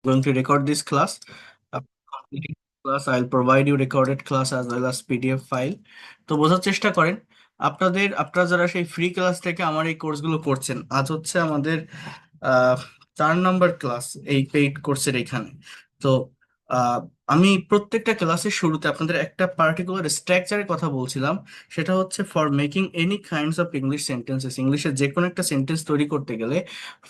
Going to record this class. After completing the class, I'll provide you recorded class as well as PDF file. তো বোঝার চেষ্টা করেন আপনারা যারা সেই ফ্রি ক্লাস থেকে আমার এই কোর্সগুলো করছেন, আজ হচ্ছে আমাদের 4 নম্বর ক্লাস এই পেইড কোর্সের এখানে। তো আহ, আমি প্রত্যেকটা ক্লাসের শুরুতে আপনাদের একটা পার্টিকুলার স্ট্রাকচারের কথা বলছিলাম। সেটা হচ্ছে for making any kinds of English sentences, ইংলিশে যে কোনো একটা সেন্টেন্স তৈরি করতে গেলে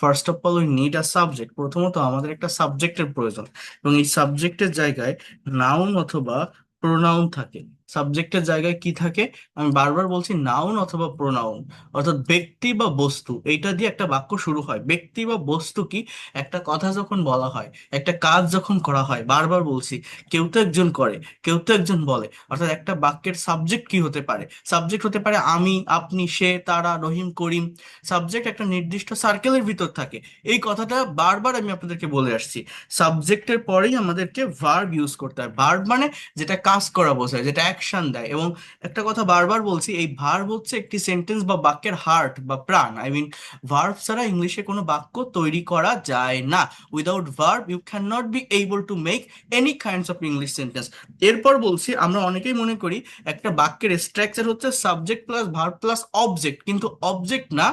first of all we need a subject. প্রথমত আমাদের একটা সাবজেক্টের প্রয়োজন, এবং এই সাবজেক্টের জায়গায় নাউন অথবা প্রোনাউন থাকে। সাবজেক্টের জায়গায় কি থাকে? আমি বারবার বলছি, নাউন অথবা প্রোনাউন, অর্থাৎ ব্যক্তি বা বস্তু। এইটা দিয়ে একটা বাক্য শুরু হয়। ব্যক্তি বা বস্তু কি? একটা কথা যখন বলা হয়, একটা কাজ যখন করা হয়, বারবার বলছি, কেউ তো একজন করে, কেউ তো একজন বলে। অর্থাৎ একটা বাক্যের সাবজেক্ট কি হতে পারে? সাবজেক্ট হতে পারে আমি, আপনি, সে, তারা, রহিম, করিম। সাবজেক্ট একটা নির্দিষ্ট সার্কেলের ভিতর থাকে। এই কথাটা বারবার আমি আপনাদেরকে বলে আসছি। সাবজেক্টের পরেই আমাদেরকে ভার্ব ইউজ করতে হয়। ভার্ব মানে যেটা কাজ করা বোঝায়, যেটা অ্যাকশন দেয়। এবং একটা কথা বারবার বলছি, এই ভার্ব হচ্ছে একটি সেন্টেন্স বা বাক্যের হার্ট বা প্রাণ। ভার্ব ছাড়া ইংলিশে কোনো বাক্য তৈরি করা যায় না। Without verb you can not be able to make any kinds of English sentence. এরপর বলছি, আমরা অনেকেই মনে করি একটা বাক্যের স্ট্রাকচার হচ্ছে subject plus verb plus object, কিন্তু অবজেক্ট না,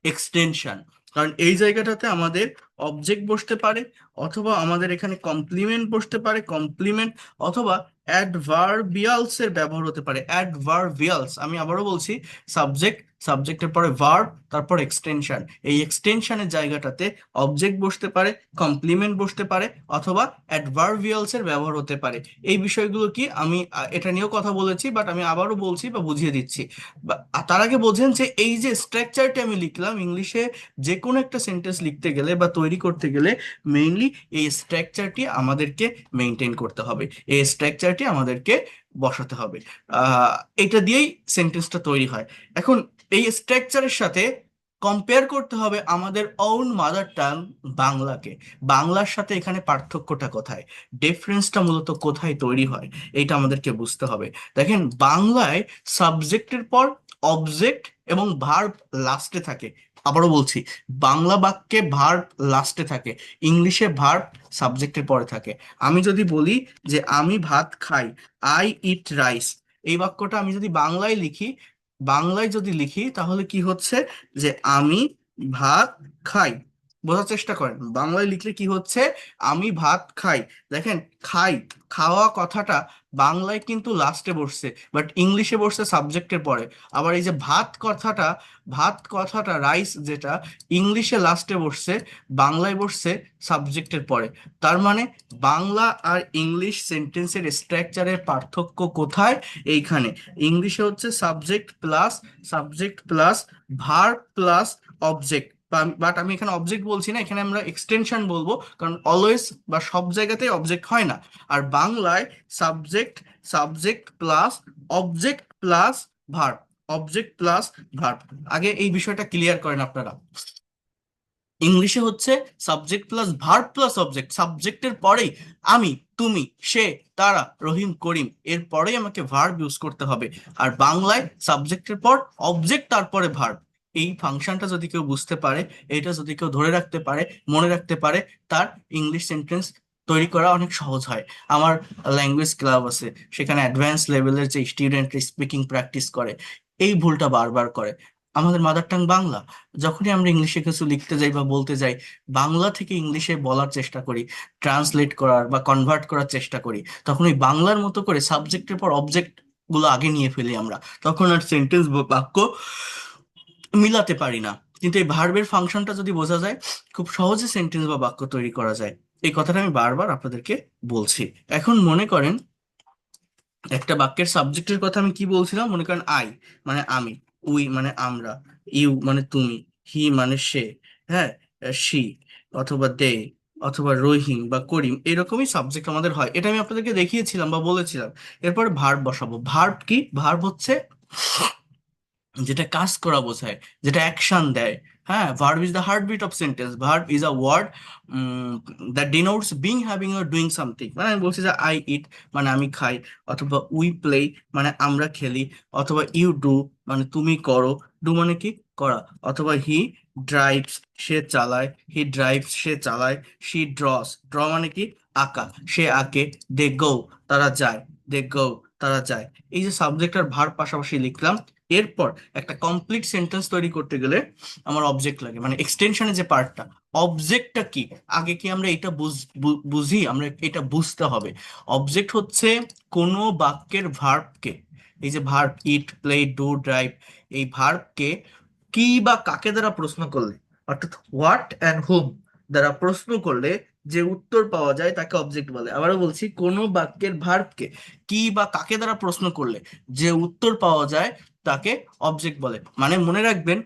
এক্সটেনশন। কারণ এই জায়গাটাতে আমাদের অবজেক্ট বসতে পারে, অথবা আমাদের এখানে কমপ্লিমেন্ট বসতে পারে, কমপ্লিমেন্ট, অথবা অ্যাডভার্বিয়ালস এর ব্যবহার হতে পারে, অ্যাডভার্বিয়ালস। আমি আবারও বলছি, সাবজেক্ট, সাবজেক্টের পরে ভার্ব, তারপর এক্সটেনশন। এই এক্সটেনশনের জায়গাটাতে অবজেক্ট বসতে পারে, কমপ্লিমেন্ট বসতে পারে, অথবা অ্যাডভার্বিয়ালস এর ব্যবহার হতে পারে। এই বিষয়গুলো কি আমি এটা নিয়েও কথা বলেছি, বাট আমি আবারও বলছি বা বুঝিয়ে দিচ্ছি। তার আগে বোঝেন যে এই যে স্ট্রাকচারটা আমি লিখলাম ইংলিশে, যে কোনো একটা সেন্টেন্স লিখতে গেলে বা তৈরি করতে গেলে মেইনলি এই স্ট্রাকচারটি আমাদেরকে মেনটেন করতে হবে, এই স্ট্রাকচারটি আমাদেরকে বসাতে হবে। আহ এটা দিয়েই সেন্টেন্সটা তৈরি হয়। এখন এই স্ট্রাকচারের সাথে কম্পেয়ার করতে হবে আমাদের ওন মাদার টাং বাংলাকে। বাংলার সাথে এখানে পার্থক্যটা কোথায়, ডিফারেন্সটা মূলত কোথায় তৈরি হয়, এটা আমাদেরকে বুঝতে হবে। দেখেন, বাংলায় সাবজেক্টের পর অবজেক্ট এবং ভার্ব লাস্টে থাকে। আবারও বলছি, বাংলা বাক্যে ভার্ব লাস্টে থাকে, ইংলিশে ভার্ব সাবজেক্টের পরে থাকে। আমি যদি বলি যে আমি ভাত খাই, আই ইট রাইস, এই বাক্যটা আমি যদি বাংলায় যদি লিখি তাহলে কি হচ্ছে? যে আমি ভাত খাই। বোঝার চেষ্টা করেন, বাংলায় লিখলে কি হচ্ছে? আমি ভাত খাই। দেখেন, খাই, খাওয়া কথাটা বাংলায় কিন্তু লাস্টে বসছে, বাট ইংলিশে বসছে সাবজেক্টের পরে। আবার এই যে ভাত কথাটা রাইস, যেটা ইংলিশে লাস্টে বসছে, বাংলায় বসছে সাবজেক্টের পরে। তার মানে বাংলা আর ইংলিশ সেন্টেন্সের স্ট্রাকচারের পার্থক্য কোথায়? এইখানে। ইংলিশে হচ্ছে subject plus verb plus object. But আমি এখানে অবজেক্ট বলছি না, এখানে আমরা এক্সটেনশন বলবো, কারণ অলওয়েজ বা সব জায়গাতেই অবজেক্ট হয় না। আর বাংলায় subject, subject plus object plus verb. আগে এই বিষয়টা ক্লিয়ার করেন আপনারা। ইংলিশে হচ্ছে subject plus verb plus object, সাবজেক্টের পরেই আমি, তুমি, সে, তারা, রহিম, করিম, এর পরেই আমাকে ভার্ব ইউজ করতে হবে। আর বাংলায় সাবজেক্টের পর অবজেক্ট, তারপরে ভার্ব। এই ফাংশনটা যদি কেউ বুঝতে পারে, এটা যদি কেউ ধরে রাখতে পারে, মনে রাখতে পারে, তার ইংলিশ সেন্টেন্স তৈরি করা অনেক সহজ হয়। আমার ল্যাঙ্গুয়েজ ক্লাব আছে, সেখানে অ্যাডভান্স লেভেলের যে স্টুডেন্ট স্পিকিং প্র্যাকটিস করে, এই ভুলটা বারবার করে। আমাদের মাদার টাং বাংলা, যখনই আমরা ইংলিশে কিছু লিখতে যাই বা বলতে যাই, বাংলা থেকে ইংলিশে বলার চেষ্টা করি, ট্রান্সলেট করার বা কনভার্ট করার চেষ্টা করি, তখন ওই বাংলার মতো করে সাবজেক্টের পর অবজেক্ট গুলো আগে নিয়ে ফেলি আমরা। তখন আর সেন্টেন্স বা বাক্য মিলাতে পারি না। কিন্তু এই ভার্বের ফাংশনটা যদি বোঝা যায়, খুব সহজে সেন্টেন্স বা বাক্য তৈরি করা যায়। এই কথাটা আমি বারবার আপনাদেরকে বলছি। এখন মনে করেন, একটা বাক্যের সাবজেক্টের কথা আমি কি বলছিলাম, মনে করেন আই মানে আমি, উই মানে আমরা, ইউ মানে তুমি, হি মানে সে, হ্যাঁ, সি, অথবা দে, অথবা রহিম বা করিম, এরকমই সাবজেক্ট আমাদের হয়। এটা আমি আপনাদেরকে দেখিয়েছিলাম বা বলেছিলাম। এরপর ভার্ব বসাবো। ভার্ব কি? ভার্ব হচ্ছে যেটা কাজ করা বোঝায়, যেটা অ্যাকশন দেয়। হ্যাঁ, verb is the heartbeat of sentence. Verb is a word that denotes being, having or doing something. মানে আমি বলছি যে আই ইট মানে আমি খাই, অথবা উই প্লে মানে আমরা খেলি, অথবা ইউ ডু মানে তুমি করো। ডু মানে কি? করা, অথবা হি ড্রাইভস সে চালায়, হি ড্রাইভস সে চালায়, শি ড্রস ড্র মানে কি আঁকা, সে আঁকে, দে গো তারা যায়, দে গো তারা যায়। এই যে সাবজেক্ট আর ভার্ব পাশাপাশি লিখলাম, এরপর একটা কমপ্লিট সেন্টেন্স তৈরি করতে গেলে আমার অবজেক্ট লাগে, মানে এক্সটেনশনের যে পার্টটা। অবজেক্টটা কি আগে কি আমরা এটা বুঝি, আমরা এটা বুঝতে হবে। অবজেক্ট হচ্ছে কোনো বাক্যের ভার্বকে, এই যে verb it, play, do, drive, এই ভার্বকে কি বা কাকে দ্বারা প্রশ্ন করলে, অর্থাৎ হোয়াট অ্যান্ড হুম দ্বারা প্রশ্ন করলে যে উত্তর পাওয়া যায় তাকে অবজেক্ট বলে। আবারও বলছি, কোনো বাক্যের ভার্বকে কি বা কাকে দ্বারা প্রশ্ন করলে যে উত্তর পাওয়া যায় তাকে অবজেক্ট বলে। মানে মনে রাখবেন,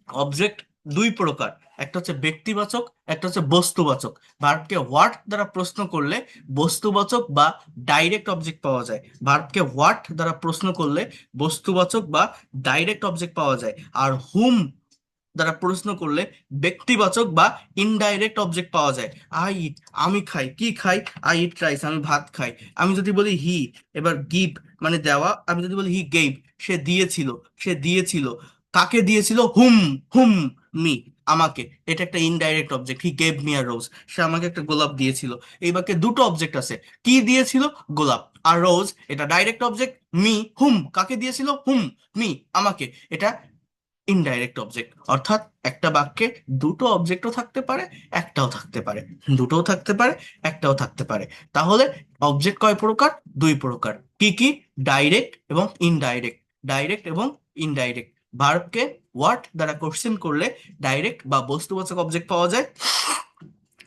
অবজেক্ট দুই প্রকার, একটা হচ্ছে ব্যক্তিবাচক, একটা হচ্ছে বস্তুবাচক। ভার্বকে হোয়াট দ্বারা প্রশ্ন করলে বস্তুবাচক বা ডাইরেক্ট অবজেক্ট পাওয়া যায়, ভার্বকে হোয়াট দ্বারা প্রশ্ন করলে বস্তুবাচক বা ডাইরেক্ট অবজেক্ট পাওয়া যায়। আর হুম দ্বারা প্রশ্ন করলে ব্যক্তিবাচক বা ইনডাইরেক্ট অবজেক্ট পাওয়া যায়। আই ইট আমি খাই, কি খাই, আই ইট রাইস আমি ভাত খাই। আমি যদি বলি হি, এবার গিভ মানে দেওয়া, আমি যদি বলি হি গেভ সে দিয়েছিল, সে দিয়েছিল, কাকে দিয়েছিল, হুম, হুম মি আমাকে, এটা একটা indirect object, he gave me a rose সে আমাকে একটা গোলাপ দিয়েছিল। এই বাক্যে দুটো অবজেক্ট আছে, কি দিয়েছিল, গোলাপ, আর রোজ এটা ডাইরেক্ট অবজেক্ট, মি হুম কাকে দিয়েছিল, হুম মি আমাকে, এটা ইনডাইরেক্ট অবজেক্ট। অর্থাৎ একটা বাক্যে দুটো অবজেক্টও থাকতে পারে, একটাও থাকতে পারে, দুটোও থাকতে পারে, একটাও থাকতে পারে। তাহলে অবজেক্ট কয় প্রকার, দুই প্রকার, কি কি, ডাইরেক্ট এবং ইনডাইরেক্ট, ডাইরেক্ট এবং ইনডাইরেক্ট। ভার্বকে হোয়াট দ্বারা কোশ্চেন করলে ডাইরেক্ট বা বস্তুবাচক অবজেক্ট পাওয়া যায়,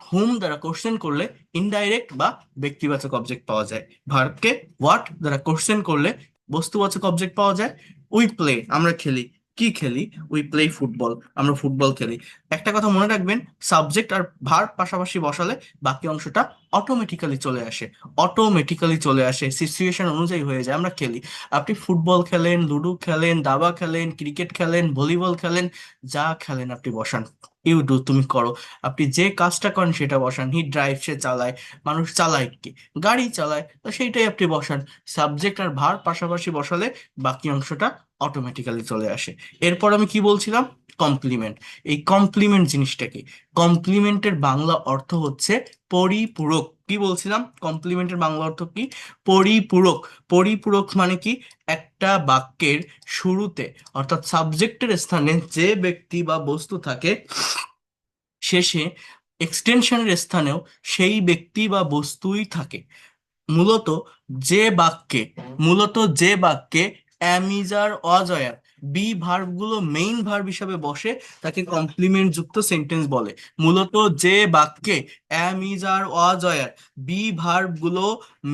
হুম দ্বারা কোশ্চেন করলে ইনডাইরেক্ট বা ব্যক্তিবাচক অবজেক্ট পাওয়া যায়। ভার্বকে হোয়াট দ্বারা কোশ্চেন করলে বস্তুবাচক অবজেক্ট পাওয়া যায়। উই প্লে আমরা খেলি, কি খেলি, উই প্লে ফুটবল আমরা ফুটবল খেলি। একটা কথা মনে রাখবেন, সাবজেক্ট আর ভার্ব পাশাপাশি বসালে বাকি অংশটা অটোমেটিক্যালি চলে আসে, অটোমেটিক্যালি চলে আসে, সিচুয়েশন অনুযায়ী হয়ে যায়। আমরা খেলি, আপনি ফুটবল খেলেন, লুডো খেলেন, দাবা খেলেন, ক্রিকেট খেলেন, ভলিবল খেলেন, যা খেলেন আপনি বসান, ইউ ডু তুমি করো, আপনি যে কাজটা করেন সেটা বসান। হি ড্রাইভ সে চালায়, মানুষ চালায় কি, গাড়ি চালায়, তো সেইটাই আপনি বসান। সাবজেক্ট আর ভার পাশাপাশি বসালে বাকি অংশটা অটোমেটিক্যালি চলে আসে। এরপর আমি কি বলছিলাম, কমপ্লিমেন্ট। এই কমপ্লিমেন্ট জিনিসটা কি, কমপ্লিমেন্টের বাংলা অর্থ হচ্ছে পরিপূরক। কি বলছিলাম, কমপ্লিমেন্টের বাংলা অর্থ কি, পরিপূরক। পরিপূরক মানে কি, একটা বাক্যের শুরুতে অর্থাৎ সাবজেক্টের স্থানে যে ব্যক্তি বা বস্তু থাকে, শেষে এক্সটেনশনের স্থানেও সেই ব্যক্তি বা বস্তুই থাকে। মূলত যে বাক্যে অ্যামিজার অজয়ার বি ভার্ব গুলো মেইন ভার্ব হিসাবে বসে তাকে কমপ্লিমেন্ট যুক্ত সেন্টেন্স বলে। মূলত যে বাক্যে অ্যামিজার অজয়ার বি ভার্ব গুলো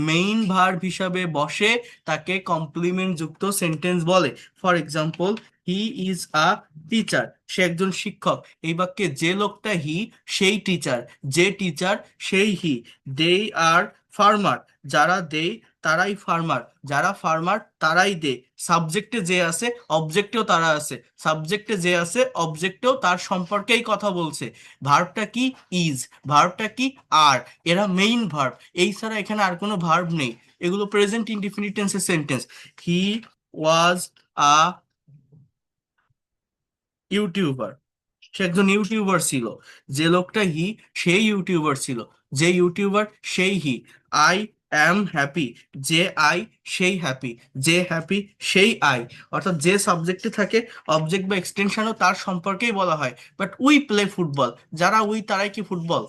মেইন ভার্ব হিসাবে বসে তাকে কমপ্লিমেন্ট যুক্ত সেন্টেন্স বলে। For example, he is a teacher সে একজন শিক্ষক। এই বাক্যে যে লোকটা হি সেই টিচার, যে টিচার সেই হি। দে আর ফার্মার যারা দেয় তারাই ফার্মার, যারা ফার্মার তারাই দে। সাবজেক্টে যে আছে অবজেক্টেও তারা আছে, সাবজেক্টে যে আছে অবজেক্টেও তার সম্পর্কেই কথা বলছে। ভার্বটা কি, ইজ, ভার্বটা কি, আর, এরা মেইন ভার্ব, এই ছাড়া এখানে আর কোনো ভার্ব নেই, এগুলো প্রেজেন্ট ইনডিফিনিট টেন্সের সেন্টেন্স। হি ওয়াজ আ ইউটিউবার সে একজন ইউটিউবার ছিল, যে লোকটা হি সেই ইউটিউবার ছিল, যে ইউটিউবার সেই হি। আই অ্যাম হ্যাপি যে আই সেই হ্যাপি, যে হ্যাপি সেই আই। অর্থাৎ যে সাবজেক্টে থাকে অবজেক্ট বা এক্সটেনশনও তার সম্পর্কেই বলা হয়। বাট উই প্লে ফুটবল, যারা উই তারাই কি ফুটবল।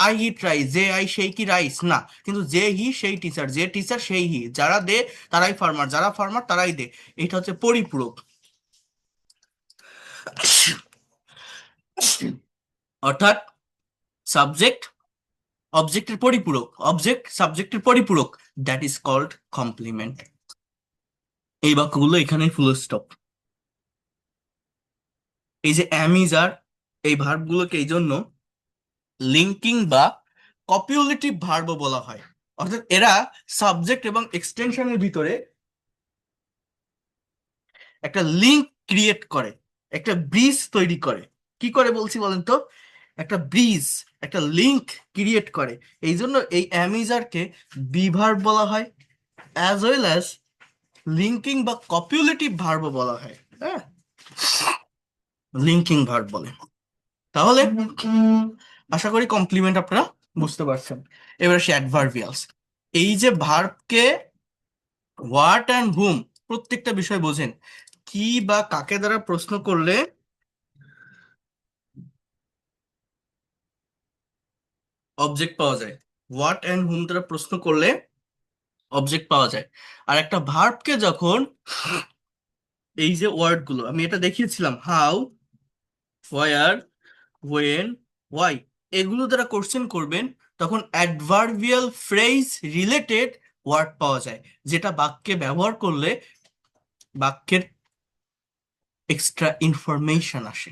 আই ইট রাইস যে আই সেই কি রাইস না, কিন্তু যে হি সেই টিচার, যে টিচার সেই হি, যারা দে তারাই ফার্মার, যারা ফার্মার তারাই দে। এটা হচ্ছে পরিপূরক। অর্থাৎ সাবজেক্ট অবজেক্টের পরিপূরক, অবজেক্ট সাবজেক্টের পরিপূরক, দ্যাট ইজ কল্ড কমপ্লিমেন্ট। এই বাক্যগুলো এখানেই ফুল স্টপ। এই যে অ্যামিজার, এই ভার্বগুলোকে এই জন্য লিঙ্কিং বা কপিউলেটিভ ভার্বও বলা হয়। অর্থাৎ এরা সাবজেক্ট এবং এক্সটেনশনের ভিতরে একটা লিঙ্ক ক্রিয়েট করে, একটা ব্রিজ তৈরি করে। কি করে বলছি বলেন তো, একটা ব্রিজ, একটা লিঙ্ক ক্রিয়েট করে। এই জন্য এই অ্যামিজারকে বিভার্ব বলা হয়, অ্যাজ ওয়েল অ্যাজ লিঙ্কিং বা কপিউলেটিভ ভার্বও বলা হয়। হ্যাঁ, লিঙ্কিং ভার্ব বলে। তাহলে আশা করি কমপ্লিমেন্ট আপনারা বুঝতে পারছেন। এবার আসি অ্যাডভার্বিয়ালস। এই যে ভার্বকে হোয়াট অ্যান্ড হুম প্রত্যেকটা বিষয় বোঝেন, কি বা কাকে দ্বারা প্রশ্ন করলে অবজেক্ট পাওয়া যায়, হোয়াট অ্যান্ড হুম দ্বারা প্রশ্ন করলে অবজেক্ট পাওয়া যায়। আর একটা ভার্বকে যখন এই যে ওয়ার্ড গুলো আমি এটা দেখিয়েছিলাম, হাউ, হোয়ার, ওয়েন, ওয়াই, এগুলো দ্বারা কোশ্চেন করবেন, তখন অ্যাডভার্বিয়াল ফ্রেজ রিলেটেড ওয়ার্ড পাওয়া যায়, যেটা বাক্যে ব্যবহার করলে বাক্যের এক্সট্রা ইনফরমেশন আসে।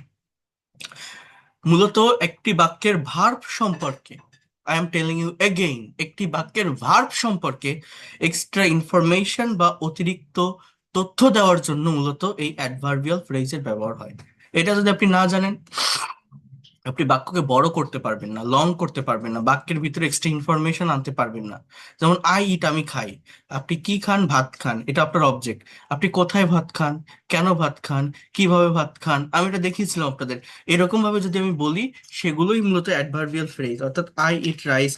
মূলত একটি বাক্যের ভার্ব সম্পর্কে, I am telling you again, একটি বাক্যের ভার্ব সম্পর্কে এক্সট্রা ইনফরমেশন বা অতিরিক্ত তথ্য দেওয়ার জন্য মূলত এই অ্যাডভার্বিয়াল ফ্রেজের ব্যবহার হয়। এটা যদি আপনি না জানেন, আপনি বাক্যকে বড় করতে পারবেন না, লং করতে পারবেন না, বাক্যের ভিতরে এক্সট্রা ইনফরমেশন আনতে পারবেন না। যেমন আই ইট, আমি খাই। আপনি কি খান? ভাত খান, এটা আপনার অবজেক্ট। আপনি কোথায় ভাত খান, কেন ভাত খান, কিভাবে ভাত খান, আমি এটা দেখিয়েছিলাম আপনাদের। এরকম ভাবে যদি আমি বলি, সেগুলোই মূলত অ্যাডভার্বিয়াল ফ্রেজ। অর্থাৎ I eat rice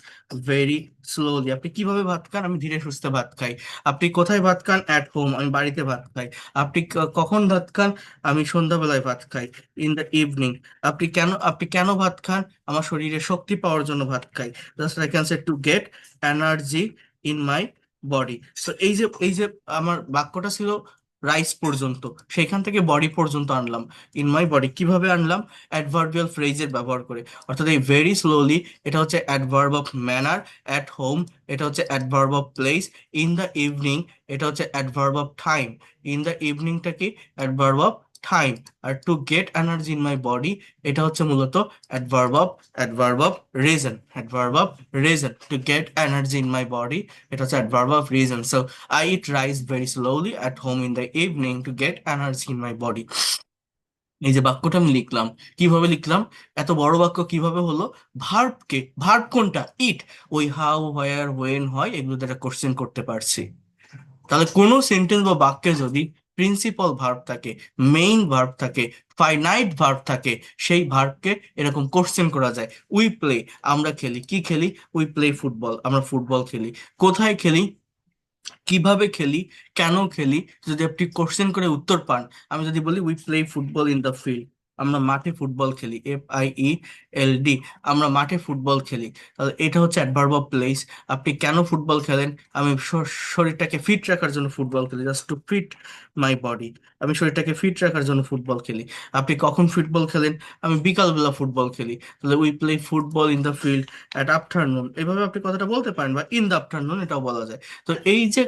very slowly, আপনি কিভাবে ভাত খান? আমি ধীরে সুস্থে ভাত খাই। আপনি কোথায় ভাত খান? অ্যাট হোম, আমি বাড়িতে ভাত খাই। আপনি কখন ভাত খান? আমি সন্ধ্যাবেলায় ভাত খাই, ইন দ্য ইভিনিং। আপনি কেন ভাত খান? আমার শরীরে শক্তি পাওয়ার জন্য ভাত খাই। Just I can say two get energy in my body. তো এই যে আমার বাক্যটা ছিল রাইস পর্যন্ত, সেখান থেকে বডি পর্যন্ত আনলাম, ইন মাই বডি। কিভাবে আনলাম? অ্যাডভার্বিয়াল ফ্রেজের ব্যবহার করে। অর্থাৎ এই ভেরি স্লোলি, এটা হচ্ছে adverb of manner. At home, এটা হচ্ছে adverb of place. In the evening, এটা হচ্ছে adverb of time. In the ইভিনিংটা কি? Adverb of time. আর to get energy in my body, এটা হচ্ছে মূলত adverb of reason. Adverb of reason, to get energy in my body, এটা হচ্ছে adverb of reason. So I eat rice very slowly at home in the evening to get energy in my body. এই যে বাক্যটা আমি লিখলাম, কিভাবে লিখলাম? এত বড় বাক্য কিভাবে হলো? ভার্ব কোনটা? ইট। ওই হাউ, হোয়ার, ওয়েন হয়, এগুলো দ্বারা কোশ্চেন করতে পারছি। তাহলে কোনো সেন্টেন্স বা বাক্যে যদি প্রিন্সিপাল ভার্ব থাকে, মেইন ভার্ব থাকে, ফাইনাইট ভার্ব থাকে, সেই ভার্বকে এরকম কোশ্চেন করা যায়। উই প্লে, আমরা খেলি। কি খেলি? উই প্লে ফুটবল, আমরা ফুটবল খেলি। কোথায় খেলি? কিভাবে খেলি? কেন খেলি? যদি আপনি কোশ্চেন করে উত্তর পান, আমি যদি বলি we play football in the field, আমরা মাঠে ফুটবল খেলি, FIELD, আমরা মাঠে ফুটবল খেলি, তাহলে এটা হচ্ছে অ্যাডভার্ব অফ প্লেস। আপনি কেন ফুটবল খেলেন? আমি শরীরটাকে ফিট রাখার জন্য ফুটবল খেলি, just to fit my body. আমি শরীরটাকে ফিট রাখার জন্য ফুটবল খেলি। আপনি কখন ফুটবল খেলেন? আমি বিকালবেলা ফুটবল খেলি। তাহলে we play football in the field at afternoon, এভাবে আপনি কথাটা বলতে পারেন, বা ইন দ্য আফটারনুন এটাও বলা যায়। তো এই যে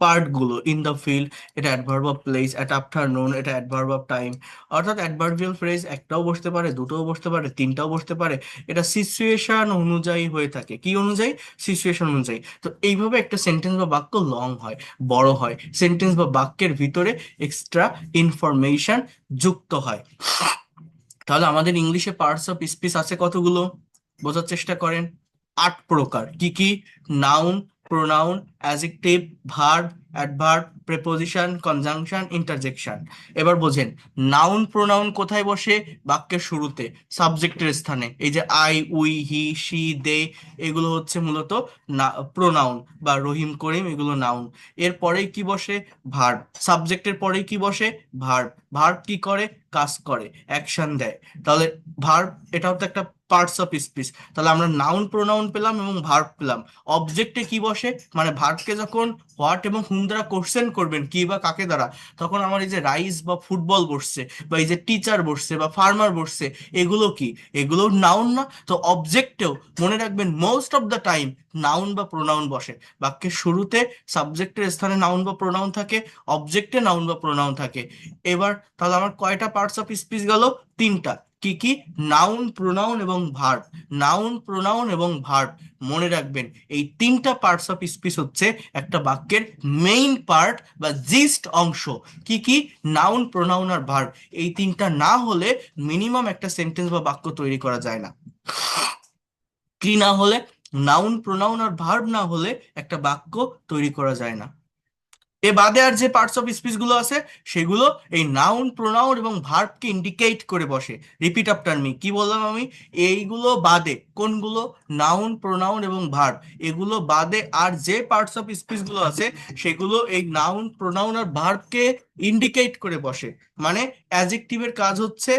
পার্ট গুলো, ইন দ্য ফিল্ড এটা adverb of place, at afternoon এটা অ্যাডভার্ব অফ টাইম। অর্থাৎ অ্যাডভার্বিয়াল ফ্রেজ একটাও বসতে পারে, দুটোও বসতে পারে, তিনটাও বসতে পারে। এটা সিচুয়েশন অনুযায়ী হয়ে থাকে। কি অনুযায়ী? সিচুয়েশন অনুযায়ী। তো এইভাবে একটা সেন্টেন্স বা বাক্য লং হয়, বড় হয়, সেন্টেন্স বা বাক্যের ভিতরে এক্সট্রা ইনফরমেশন যুক্ত হয়। তাহলে আমাদের ইংলিশে পার্টস অফ স্পিচ আছে কতগুলো? বোঝার চেষ্টা করেন। 8 প্রকার। কি কি? Noun, pronoun, adjective, verb, adverb, preposition, conjunction, interjection. এবার বোঝেন, নাউন প্রোনাউন কোথায় বসে? বাক্যের শুরুতে, সাবজেক্টের স্থানে। এই যে আই, উই, হি, শি, দে, এগুলো হচ্ছে মূলত না প্রোনাউন, বা রহিম, করিম, এগুলো নাউন। এর পরেই কি বসে? ভার্ব। সাবজেক্টের পরেই কি বসে? ভার্ব। ভার্ব কি করে? কাজ করে, অ্যাকশন দেয়। তাহলে ভার্ব, এটা হচ্ছে একটা পার্টস অফ স্পিচ। তাহলে আমরা নাউন প্রোনাউন পেলাম এবং ভার্ব পেলাম। অবজেক্টে কি বসে? মানে ভার্বকে যখন হোয়াট এবং হুম দ্বারা কোশ্চেন করবেন, কি বা কাকে দ্বারা, তখন আমার এই যে রাইস বা ফুটবল বসছে, বা এই যে টিচার বসছে বা ফার্মার বসছে, এগুলো কি? এগুলো নাউন না? তো অবজেক্টেও মনে রাখবেন, most of the time noun বা প্রোনাউন বসে। বাক্যের শুরুতে সাবজেক্টের স্থানে নাউন বা প্রোনাউন থাকে, অবজেক্টে নাউন বা প্রোনাউন থাকে। এবার তাহলে আমার কয়টা পার্টস অফ স্পিচ গেল? 3টা। কি কি? নাউন, প্রোনাউন এবং ভার্ব। নাউন, প্রোনাউন এবং ভার্ব। মনে রাখবেন, এই 3টা পার্টস অফ স্পিচ হচ্ছে একটা বাক্যের মেইন পার্ট বা জিস্ট অংশ। কি কি? নাউন, প্রোনাউন আর ভার্ব। এই 3টা না হলে মিনিমাম একটা সেন্টেন্স বা বাক্য তৈরি করা যায় না। কি না হলে? নাউন, প্রোনাউন আর ভার্ব না হলে একটা বাক্য তৈরি করা যায় না। এ বাদে আর যে পার্টস অফ স্পিচ গুলো আছে সেগুলো এই নাউন প্রোনাউন এবং ভার্বকে ইন্ডিকেট করে বসে। রিপিট আফটার মি, কি বললাম আমি? এইগুলো বাদে, কোনগুলো? নাউন প্রোনাউন এবং ভার্ব, এগুলো বাদে আর যে পার্টস অফ স্পিচ গুলো আছে সেগুলো এই নাউন প্রোনাউন আর ভার্বকে ইন্ডিকেট করে বসে। মানে অ্যাজেক্টিভের কাজ হচ্ছে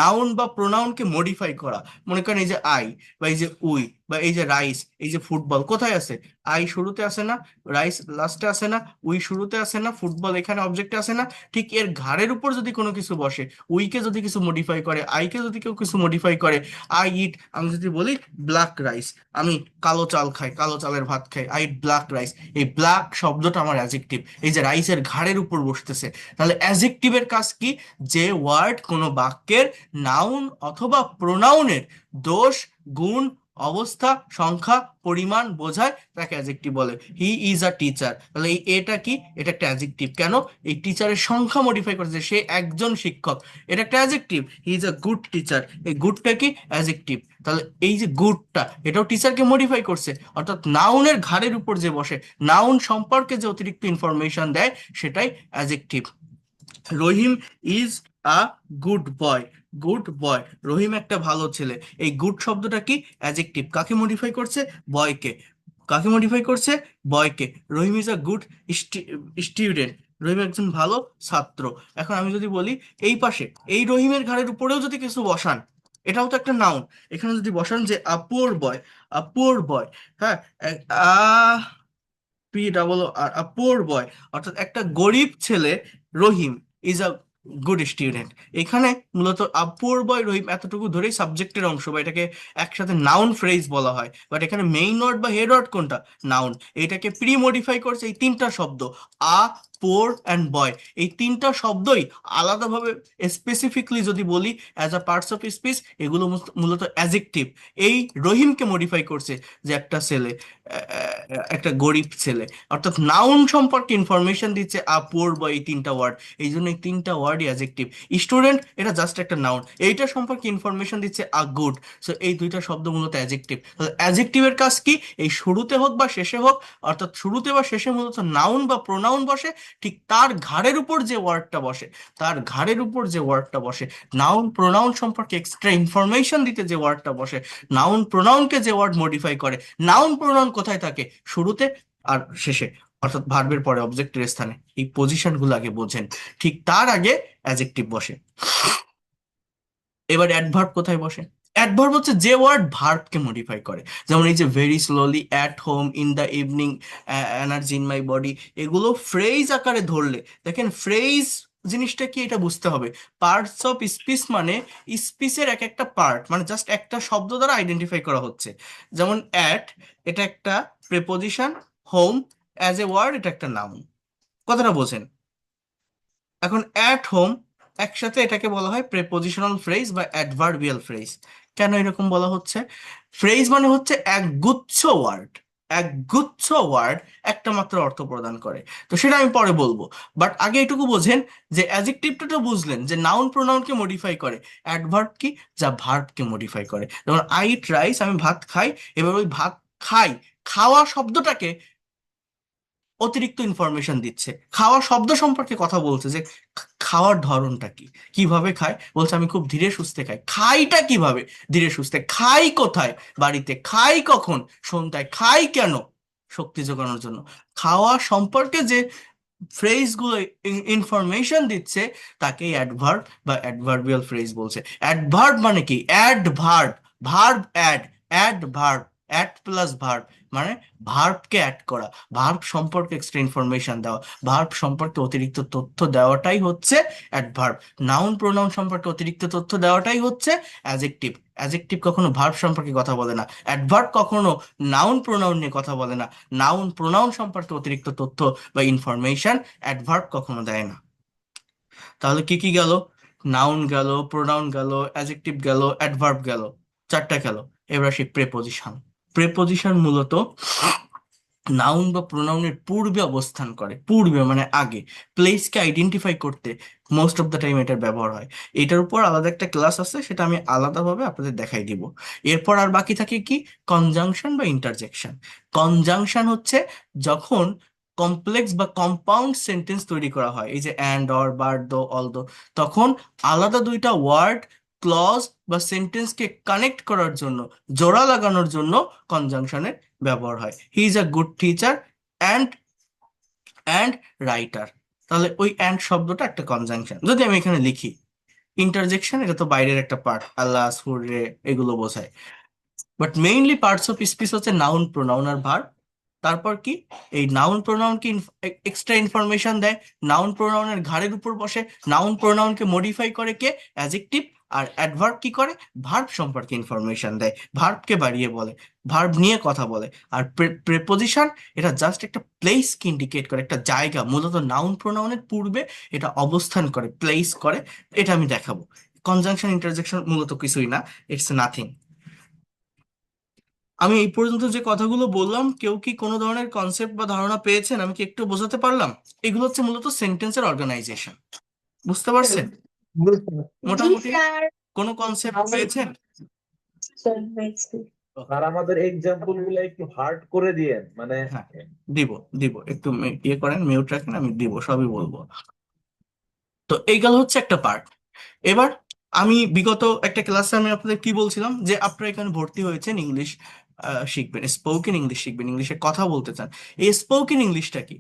নাউন বা প্রোনাউনকে মডিফাই করা। মনে করেন এই যে আই, বা এই যে উই, বা এই যে রাইস, এই যে ফুটবল, কোথায় আছে? আই শুরুতে আসে না, রাইস লাস্টে আসে না, উই শুরুতে আসে না, ফুটবল এখানে অবজেক্টে আসে না? ঠিক এর ঘাড়ের উপর যদি কোনো কিছু বসে, উইকে যদি কিছু মডিফাই করে, আইকে যদি কেউ কিছু মডিফাই করে, আই ইট, আমি যদি বলি ব্ল্যাক রাইস, আমি কালো চাল খাই, কালো চালের ভাত খাই, আই ইট ব্ল্যাক রাইস, এই ব্ল্যাক শব্দটা আমার অ্যাজেক্টিভ, এই যে রাইসের ঘাড়ের উপর বসতেছে। তাহলে অ্যাজেক্টিভের কাজ কি? যে ওয়ার্ড কোনো বাক্যের নাউন অথবা প্রোনাউনের দোষ, গুণ, অবস্থা, সংখ্যা, পরিমাণ বোঝায় তাকে অ্যাডজেক্টিভ বলে। হি ইজ আ টিচার, তাহলে এই এটা কি? এটা একটা অ্যাডজেক্টিভ। কেন? এই টিচারের সংখ্যা মডিফাই করেছে, সে একজন শিক্ষক, এটা একটা adjective. He is a good teacher, এই গুডটা কি? অ্যাডজেক্টিভ। তাহলে এই যে গুডটা, এটাও টিচারকে মডিফাই করছে, অর্থাৎ নাউনের ঘাড়ের উপর যে বসে, নাউন সম্পর্কে যে অতিরিক্ত ইনফরমেশন দেয়, সেটাই adjective. Rahim is a good boy, good boy, Rahim একটা ভালো ছেলে, এই গুড শব্দটা কি? অ্যাডজেক্টিভ। কাকে মডিফাই করছে? বয়কে। কাকে মডিফাই করছে? বয়কে। রহিম ইজ আ গুড স্টুডেন্ট, রহিম একজন ভালো ছাত্র। এখন আমি যদি বলি এই পাশে এই রহিমের ঘাড়ের উপরেও যদি কিছু বসান, এটাও তো একটা নাউন। এখানে যদি বসান যে আ পুয়ার বয়, আ পুয়ার বয়, হ্যাঁ, a P double R a poor boy, অর্থাৎ একটা গরিব ছেলে Rahim is a good student. এখানে মূলত আ পুয়ার বয় রহিম এতটুকু ধরেই সাবজেক্টের অংশ, বা এটাকে একসাথে নাউন ফ্রেজ বলা হয়। বাট এখানে মেইন ওয়ার্ড বা হেড ওয়ার্ড কোনটা? নাউন। এটাকে প্রি মডিফাই করছে এই তিনটা শব্দ, আ, পোর অ্যান্ড বয়। এই তিনটা শব্দই আলাদাভাবে স্পেসিফিকলি যদি বলি as a parts of speech, এগুলো মূলত অ্যাজেক্টিভ। এই রহিমকে মডিফাই করছে যে একটা ছেলে, একটা গরিব ছেলে, অর্থাৎ নাউন সম্পর্কে ইনফরমেশন দিচ্ছে আ পুয়ার বয়, এই তিনটা ওয়ার্ড। এই জন্য এই তিনটা ওয়ার্ডই অ্যাডজেক্টিভ। স্টুডেন্ট এটা জাস্ট একটা নাউন, এইটা সম্পর্কে ইনফরমেশন দিচ্ছে আ গুড। সো এই দুইটা শব্দ মূলত অ্যাডজেক্টিভ। তাহলে অ্যাডজেক্টিভের কাজ কি? এই শুরুতে হোক বা শেষে হোক, অর্থাৎ শুরুতে বা শেষে মূলত নাউন বা প্রোনাউন বসে, ঠিক তার ঘাড়ের উপর যে ওয়ার্ডটা বসে, তার ঘাড়ের উপর যে ওয়ার্ডটা বসে, নাউন প্রোনাউন সম্পর্কে এক্সট্রা ইনফরমেশন দিতে যে ওয়ার্ডটা বসে, নাউন প্রোনাউনকে যে ওয়ার্ড মডিফাই করে। নাউন প্রোনাউন কোথায় থাকে? শুরুতে আর শেষে, অর্থাৎ ভার্বের পরে অবজেক্টের স্থানে। এই পজিশন গুলো আগে বোঝেন, ঠিক তার আগে অ্যাডজেক্টিভ বসে। এবার অ্যাডভার্ব কোথায় বসে? অ্যাডভার্ব হচ্ছে যে ওয়ার্ড ভার্বকে মডিফাই করে। যেমন এই যে very slowly, at home, in the evening, energy in my body, এগুলো ফ্রেজ আকারে ধরলে, দেখেন ফ্রেজ জিনিসটা কি এটা বুঝতে হবে। পার্টস অফ স্পিচ মানে স্পিচের এক একটা পার্ট, মানে জাস্ট একটা শব্দ দ্বারা আইডেন্টিফাই করা হচ্ছে। যেমন অ্যাট, এটা একটা preposition, home as a word এটা একটা নাউন। কথাটা বোঝেন? এখন অ্যাট হোম একসাথে এটাকে বলা হয় প্রেপোজিশনাল ফ্রেজ বা অ্যাডভার্বিয়াল ফ্রেজ। কেন এরকম বলা হচ্ছে? ফ্রেজ মানে হচ্ছে এক গুচ্ছ ওয়ার্ড, এক গুচ্ছ ওয়ার্ড একটা মাত্র অর্থ প্রদান করে। তো সেটা আমি পরে বলবো। বাট আগে এটুকু বোঝেন যে অ্যাডজেক্টিভটা তো বুঝলেন যে নাউন প্রোনাউনকে মডিফাই করে, অ্যাডভার্ব কি? যা ভার্বকে মডিফাই করে। যেমন আই ইট রাইস, আমি ভাত খাই। এবার ওই ভাত খাই, খাওয়া শব্দটাকে অতিরিক্ত ইনফরমেশন দিচ্ছে, খাওয়া শব্দ সম্পর্কে কথা বলছে যে খাওয়ার ধরনটা কি, কিভাবে খায়, বলছে আমি খুব ধীরে সুস্থে খাই। খাইটা কিভাবে? ধীরে সুস্থে। খাই কোথায়? বাড়িতে। খাই কখন? সন্ধ্যায়। খাই কেন? শক্তি যোগানোর জন্য। খাওয়া সম্পর্কে যে ফ্রেজ গুলো ইনফরমেশন দিচ্ছে, তাকে অ্যাডভার্ব বা অ্যাডভার্বিয়াল ফ্রেজ বলছে। অ্যাডভার্ব মানে কি? Adverb, verb add, adverb, add plus verb, মানে ভার্বকে অ্যাড করা, ভার্ব সম্পর্কে এক্সট্রা ইনফরমেশন দেওয়া, ভার্ব সম্পর্কে অতিরিক্ত তথ্য দেওয়াটাই হচ্ছে অ্যাডভার্ব। নাউন প্রোনাউন সম্পর্কে অতিরিক্ত তথ্য দেওয়াটাই হচ্ছে অ্যাজেক্টিভ। অ্যাজেক্টিভ কখনো ভার্ব সম্পর্কে কথা বলে না, অ্যাডভার্ব কখনো নাউন প্রোনাউন নিয়ে কথা বলে না, নাউন প্রোনাউন সম্পর্কে অতিরিক্ত তথ্য বা ইনফরমেশন অ্যাডভার্ব কখনো দেয় না। তাহলে কি কি গেল? নাউন গেল, প্রোনাউন গেল, অ্যাডজেক্টিভ গেল, অ্যাডভার্ব গেল, চারটা গেল। এবার আসি প্রেপোজিশন। প্রেপোজিশন মূলত নাউন বা প্রোনাউনের পূর্বে অবস্থান করে, পূর্বে মানে আগে, প্লেসকে আইডেন্টিফাই করতে মোস্ট অফ দ্য টাইম এটার ব্যবহার হয়। এটার উপর আলাদা একটা ক্লাস আছে, সেটা আমি আলাদাভাবে আপনাদের দেখাই দিব। এরপর আর বাকি থাকে কি? কনজাংশন বা ইন্টারজেকশন। কনজাংশন হচ্ছে যখন কমপ্লেক্স বা কম্পাউন্ড সেন্টেন্স তৈরি করা হয়, এই যে অ্যান্ড, অর, বাট, দো, অলদো, তখন আলাদা দুইটা ওয়ার্ড, ক্লজ বা সেন্টেন্সকে কানেক্ট করার জন্য, জোড়া লাগানোর জন্য কনজাংশনের ব্যবহার হয়। হি is a good teacher and and writer. তাহলে ওই অ্যান্ড শব্দটা একটা কনজাংশন। যদি আমি এখানে লিখি ইন্টারজেকশন, এটা তো বাইরের একটা পার্ট, আল্লাহ, হুররে, এগুলো বোঝায়। But mainly parts of speech হচ্ছে নাউন, প্রোনাউন আর ভার্ব। তারপর কি, এই নাউন প্রোনাউনকে এক্সট্রা ইনফরমেশন দেয়, নাউন প্রোনাউনের ঘাড়ের উপর বসে, নাউন প্রোনাউনকে মডিফাই করে কে, অ্যাজেক্টিভ, আর অ্যাডভার্ব কি করে, ভার্ব সম্পর্কে ইনফরমেশন দেয়, ভার্বকে বাড়িয়ে বলে, ভার্ব নিয়ে কথা বলে। আর প্রেপোজিশন, এটা জাস্ট একটা প্লেসকে ইন্ডিকেট করে, একটা জায়গা, মূলত নাউন প্রোনাউনের পূর্বে এটা অবস্থান করে, প্লেস করে। এটা আমি দেখাবো। কনজাংশন ইন্টারজেকশন মূলত কিছুই না, ইটস নাথিং। আমি এই পর্যন্ত যে কথাগুলো বললাম, কেউ কি কোনো ধরনের কনসেপ্ট বা ধারণা পেয়েছেন? আমি কি একটু বোঝাতে পারলাম? এগুলো হচ্ছে মূলত সেন্টেন্সের অর্গানাইজেশন। বুঝতে পারছেন বুঝতে পারছি। জি মোটামুটি? স্যার। কোনো কনসেপ্ট পেয়েছেন? স্যার হয়েছে। স্যার আমাদের এক্সাম্পল গুলো একটু হার্ড করে দিয়েন, মানে হ্যাঁ, দিব দিব, একটু ইয়ে করেন, মিউট রাখেন, আমি দিব, সবই বলবো। তো এই গেল হচ্ছে একটা পার্ট। এবার আমি বিগত একটা ক্লাসে আমি আপনাদের কি বলছিলাম, যে আপনারা এখানে ভর্তি হয়েছেন ইংলিশ শিখবেন, স্পোকেন ইংলিশ শিখবেন, ইংলিশে কথা বলতে চান। এই স্পোকেন ইংলিশটা কি?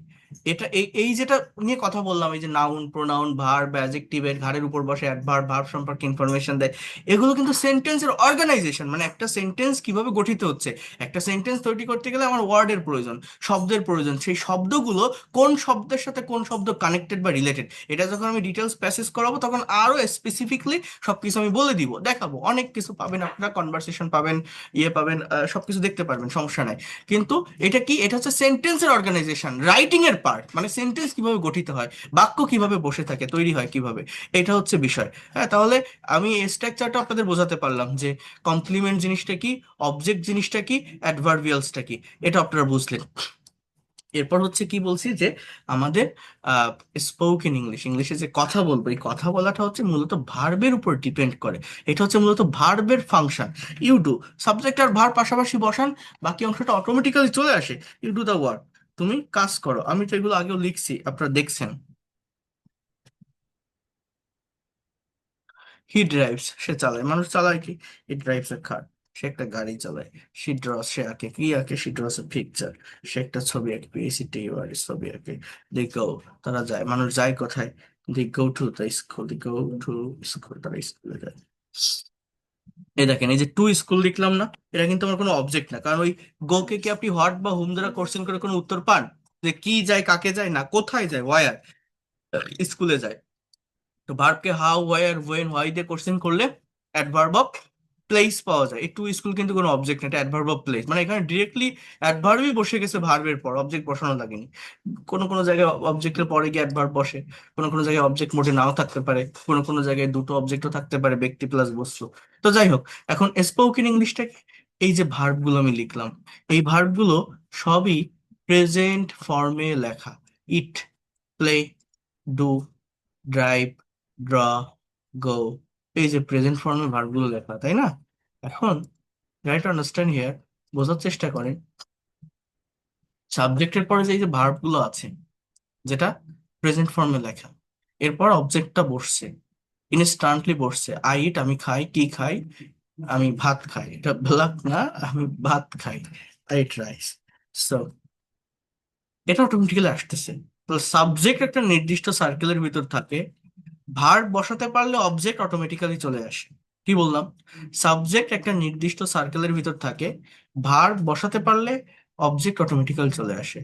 এটা এই এই যেটা নিয়ে কথা বললাম, এই যে নাউন, প্রোনাউন, ভার্ব, অ্যাডজেক্টিভের ঘাড়ের উপর বসে অ্যাডভার্ব, ভার্ব সম্পর্কে ইনফরমেশন দেয়, এগুলো কিন্তু সেন্টেন্সের অর্গানাইজেশন, মানে একটা সেন্টেন্স কিভাবে গঠিত হচ্ছে। একটা সেন্টেন্স তৈরি করতে গেলে আমার ওয়ার্ডের প্রয়োজন, শব্দের প্রয়োজন, সেই শব্দগুলো কোন শব্দের সাথে কোন শব্দ কানেক্টেড বা রিলেটেড, এটা যখন আমি ডিটেলস প্যাসেজ করাবো তখন আরো স্পেসিফিকলি সবকিছু আমি বলে দিব, দেখাবো, অনেক কিছু পাবেন আপনারা, কনভারসেশন পাবেন, ইয়ে পাবেন, সবকিছু দেখতে পারবেন, সমস্যা নাই। কিন্তু এটা কি, এটা হচ্ছে সেন্টেন্সের অর্গানাইজেশন, রাইটিং এর পার্ট, মানে সেন্টেন্স কিভাবে গঠিত হয়, বাক্য কিভাবে বসে থাকে, তৈরি হয় কিভাবে, এটা হচ্ছে বিষয়। হ্যাঁ, তাহলে আমি এই স্ট্রাকচারটা আপনাদের বোঝাতে পারলাম যে কমপ্লিমেন্ট জিনিসটা কি, অবজেক্ট জিনিসটা কি, অ্যাডভার্বিয়ালসটা কি, এটা আপনারা বুঝলেন। এরপর হচ্ছে কি বলছি, যে আমাদের স্পোকেন ইংলিশ, ইংলিশে যে কথা বলবো, এই কথা বলাটা হচ্ছে মূলত ভার্বের উপর ডিপেন্ড করে। এটা হচ্ছে মূলত ভার্বের ফাংশন। ইউ ডু, সাবজেক্ট আর ভার্ব পাশাপাশি বসান, বাকি অংশটা অটোমেটিক্যালি চলে আসে। ইউ ডু দ্য ওয়ার্ক, তুমি কাজ করো। আমি তো এগুলো আগেও লিখছি, আপনারা দেখছেন। হি ড্রাইভস, সে চালায়, মানুষ চালায় কি, হি ড্রাইভস এ কার, সে একটা গাড়ি চালায়। শি ড্রস, সে আঁকে, কি আঁকে, শি ড্রস এ পিকচার, সে একটা ছবি আঁকে, পিএসিটি ওয়ার্ড, ছবি আঁকে। দে গো, তারা যায়, মানুষ যায় কোথায়, they go to the school, they go to school, তারা স্কুলে যায়। এই দেখেন, এই যে টু স্কুল লিখলাম না, এটা কিন্তু আমার কোনো অবজেক্ট না, কারণ ওই গো কে কি আপনি হোয়াট বা হুম দ্বারা কোশ্চেন করে কোনো উত্তর পান? যে কি যায়, কাকে যায়, না কোথায় যায়, ওয়ার, স্কুলে যায়। তো ভার্বকে হাউ, ওয়ার, ওয়েন, হোয়াই দিয়ে কোশ্চেন করলে অ্যাডভার্ব অফ প্লেস পাওয়া যায়। এই টু স্কুল কিন্তু কোনো অবজেক্ট না, এটা অ্যাডভার্ব অফ প্লেস, মানে এখানে ডিরেক্টলি অ্যাডভার্বই বসে গেছে ভার্বের পর, অবজেক্ট বসানো লাগেনি। কোনো কোনো জায়গায় অবজেক্টের পরে গিয়ে অ্যাডভার্ব বসে, কোনো কোনো জায়গায় অবজেক্ট মোটে নাও থাকতে পারে, কোনো কোনো জায়গায় দুটো অবজেক্টও থাকতে পারে, ব্যক্তি প্লাস বস্তু। তো যাই হোক, এখন স্পোকেন ইংলিশটা, এই যে ভার্বগুলো আমি লিখলাম, এই ভার্বগুলো সবই প্রেজেন্ট ফর্মে লেখা। ইট, প্লে, ডু, ড্রাইভ, ড্র, গো, এই যে প্রেজেন্ট ফর্মে ভার্বগুলো লেখা, তাই না? এখন ট্রাই টু আন্ডারস্ট্যান্ড হিয়ার, বোঝার চেষ্টা করেন। সাবজেক্টের পরে যে এই যে ভার্বগুলো আছে, যেটা প্রেজেন্ট ফর্মে লেখা, এরপর অবজেক্টটা বসছে, ইনস্ট্যান্টলি বসছে, আই ইট, আমি খাই, কি খাই, আমি ভাত খাই, এটা ব্ল্যাক না, আমি ভাত খাই, আই ইট রাইস। সো এটা অটোমেটিক্যালি আসতেছে। তো সাবজেক্ট একটা নির্দিষ্ট সার্কেলের ভিতর থাকে, ভার্ব বসাতে পারলে অবজেক্ট অটোমেটিক্যালি চলে আসে। কি বললাম? সাবজেক্ট একটা নির্দিষ্ট সার্কেলের ভিতর থাকে, ভার্ব বসাতে পারলে অবজেক্ট অটোমেটিক্যালি চলে আসে।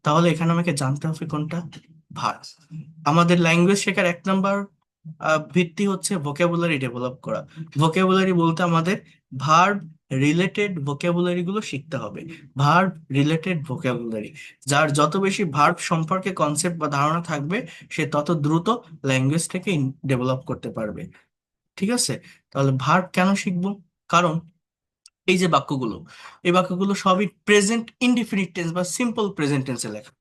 তাহলে এখানে আমাকে জানতে হবে কোনটা, ভার্ব। আমাদের ল্যাঙ্গুয়েজ শেখার এক নাম্বার ভিত্তি হচ্ছে ভোকাবুলারি ডেভেলপ করা। ভোকাবুলারি বলতে আমাদের ভার্ব রিলেটেড ভোকাবুলারি গুলো শিখতে হবে। ভার্ব রিলেটেড ভোকাবুলারি, যার যত বেশি ভার্ব সম্পর্কে কনসেপ্ট বা ধারণা থাকবে, সে তত দ্রুত ল্যাঙ্গুয়েজটাকে ডেভেলপ করতে পারবে। ঠিক আছে? তাহলে ভার্ব কেন শিখবো? কারণ এই যে বাক্যগুলো, এই বাক্যগুলো সবই প্রেজেন্ট ইনডিফিনিট টেন্স বা সিম্পল প্রেজেন্ট টেন্সে লেখা।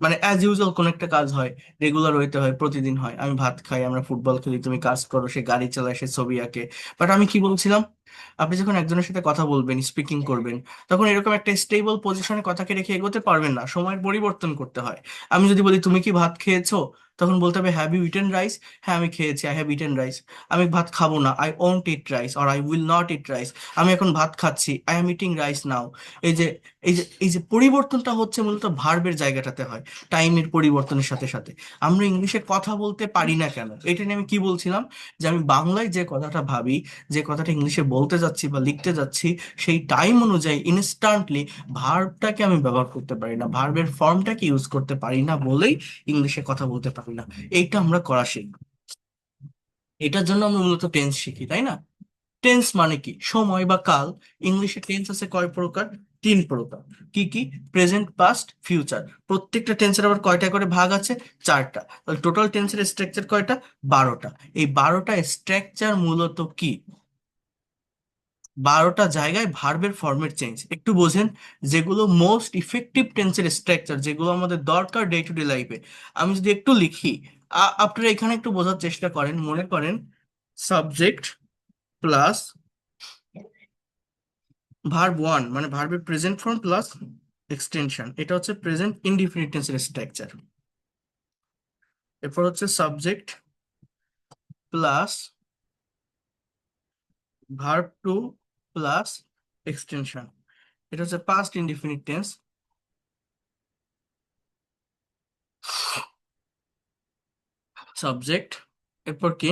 মানে অ্যাজ ইউজুয়াল কোন একটা কাজ হয়, রেগুলার হইতে হয়, প্রতিদিন হয়, আমি ভাত খাই, আমরা ফুটবল খেলি, তুমি কাজ করো, সে গাড়ি চালায়, সে ছবি আঁকে। বাট আমি কি বলছিলাম, আপনি যখন একজনের সাথে কথা বলবেন, স্পিকিং করবেন, তখন এরকম একটা স্টেবল পজিশনে কথাকে রেখে এগোতে পারবেন না, সময়ের পরিবর্তন করতে হয়। আমি যদি বলি তুমি কি ভাত খেয়েছো, তখন বলতে হবে হ্যাভ ইউ ইটেন রাইস। হ্যাঁ আমি খেয়েছি, আই হ্যাভ ইটেন রাইস। আমি ভাত খাবো না, I won't eat rice, or I will not it rice. আমি এখন ভাত খাচ্ছি, আই এম ইটিং রাইস নাও। এই যে পরিবর্তনটা হচ্ছে মূলত ভার্বের জায়গাটাতে হয়, টাইমের পরিবর্তনের সাথে সাথে। আমরা ইংলিশে কথা বলতে পারি না কেন, এটা নিয়ে আমি কি বলছিলাম, যে আমি বাংলায় যে কথাটা ভাবি, যে কথাটা ইংলিশে বলতে যাচ্ছি বা লিখতে যাচ্ছি, সেই টাইম অনুযায়ী ইনস্ট্যান্টলি ভার্বটাকে আমি ব্যবহার করতে পারি না, ভার্বের ফর্মটাকে ইউজ করতে পারি না বলেই ইংলিশে কথা বলতে পারি না। এইটা আমরা করা শিখব। এটার জন্য আমরা মূলত টেন্স শিখি, তাই না? টেন্স মানে কি? সময় বা কাল। ইংলিশে টেন্স আছে কয় প্রকার? 3 প্রকার। কি কি? Present, past, future. প্রত্যেকটা টেন্সের আবার কয়টা করে ভাগ আছে? 4টা। তাহলে টোটাল টেন্সের স্ট্রাকচার কয়টা? 12টা। এই 12টা স্ট্রাকচার মূলত কি? 12টা জায়গায় ভার্বের ফর্মেট চেঞ্জ। একটু বোঝেন, যেগুলো মোস্ট ইফেক্টিভ টেন্সের স্ট্রাকচার, যেগুলো আমাদের দরকার ডে টু ডে লাইফে। আমি যদি একটু লিখি, আপনারা এখানে একটু বোঝার চেষ্টা করেন। মনে করেন সাবজেক্ট প্লাস ভার্ব 1, মানে ভার্বের প্রেজেন্ট ফর্ম প্লাস এক্সটেনশন, এটা হচ্ছে প্রেজেন্ট ইনডিফিনিট টেন্সের স্ট্রাকচার। এরপর হচ্ছে subject plus verb 2 plus extension, এটা হচ্ছে পাস্ট ইনডিফিনিট টেন্স। সাবজেক্ট, এরপর কি?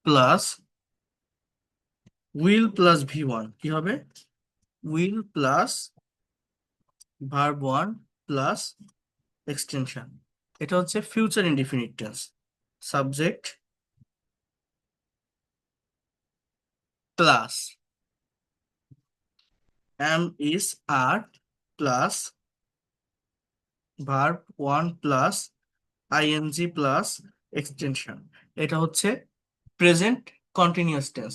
প্লাস উইল প্লাস V1, কি হবে? Will plus verb 1 plus extension, এটা হচ্ছে future indefinite tense. Subject plus am is are plus verb 1 plus ING plus extension, এটা হচ্ছে প্রেজেন্ট কন্টিনিউয়াস টেন্স।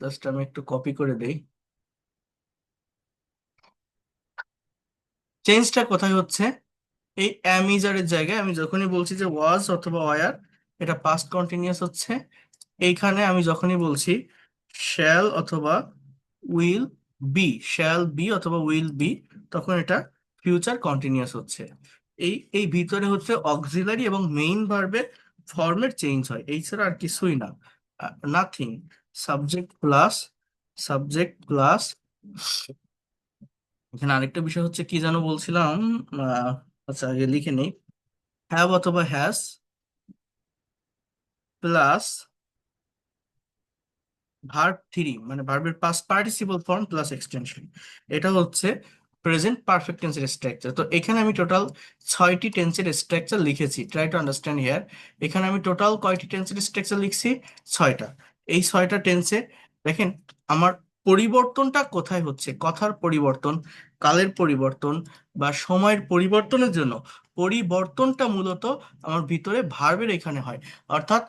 জাস্ট আমি একটু কপি করে দেই। চেঞ্জটা কোথায় হচ্ছে? এই am is are এর জায়গায় আমি যখনই বলছি যে ওয়াজ অথবা ওয়ার, এটা পাস্ট কন্টিনিউয়াস হচ্ছে। এইখানে আমি যখনই বলছি শ্যাল অথবা উইল বি, শ্যাল বি অথবা উইল বি, তখন এটা ফিউচার কন্টিনিউয়াস হচ্ছে। এই ভিতরে হচ্ছে অক্সিলারি এবং মেইন ভার্বের ফর্মের চেঞ্জ হয়, এই ছাড়া আর কিছুই না, nothing. Subject plus, subject plus, এখানে আরেকটা বিষয় হচ্ছে কি যেন বলছিলাম, আচ্ছা আগে লিখে নেই। হ্যাভ অথবা হ্যাজ প্লাস ভার্ব 3, মানে ভার্বের past participle form plus extension, এটা হচ্ছে প্রেজেন্ট পারফেক্ট টেন্সের স্ট্রাকচার। তো এখানে আমি টোটাল 6টি টেন্সের স্ট্রাকচার লিখেছি, ট্রাই টু আন্ডারস্ট্যান্ড হিয়ার। এখানে আমি টোটাল কয়টি টেন্সের স্ট্রাকচার লিখছি? 6টা। এই 6টা টেন্সে দেখেন আমার পরিবর্তনটা কোথায় হচ্ছে, কথার পরিবর্তন, কালের পরিবর্তন বা সময়ের পরিবর্তনের জন্য পরিবর্তনটা মূলত আমার ভিতরে ভার্বের এখানে হয়। অর্থাৎ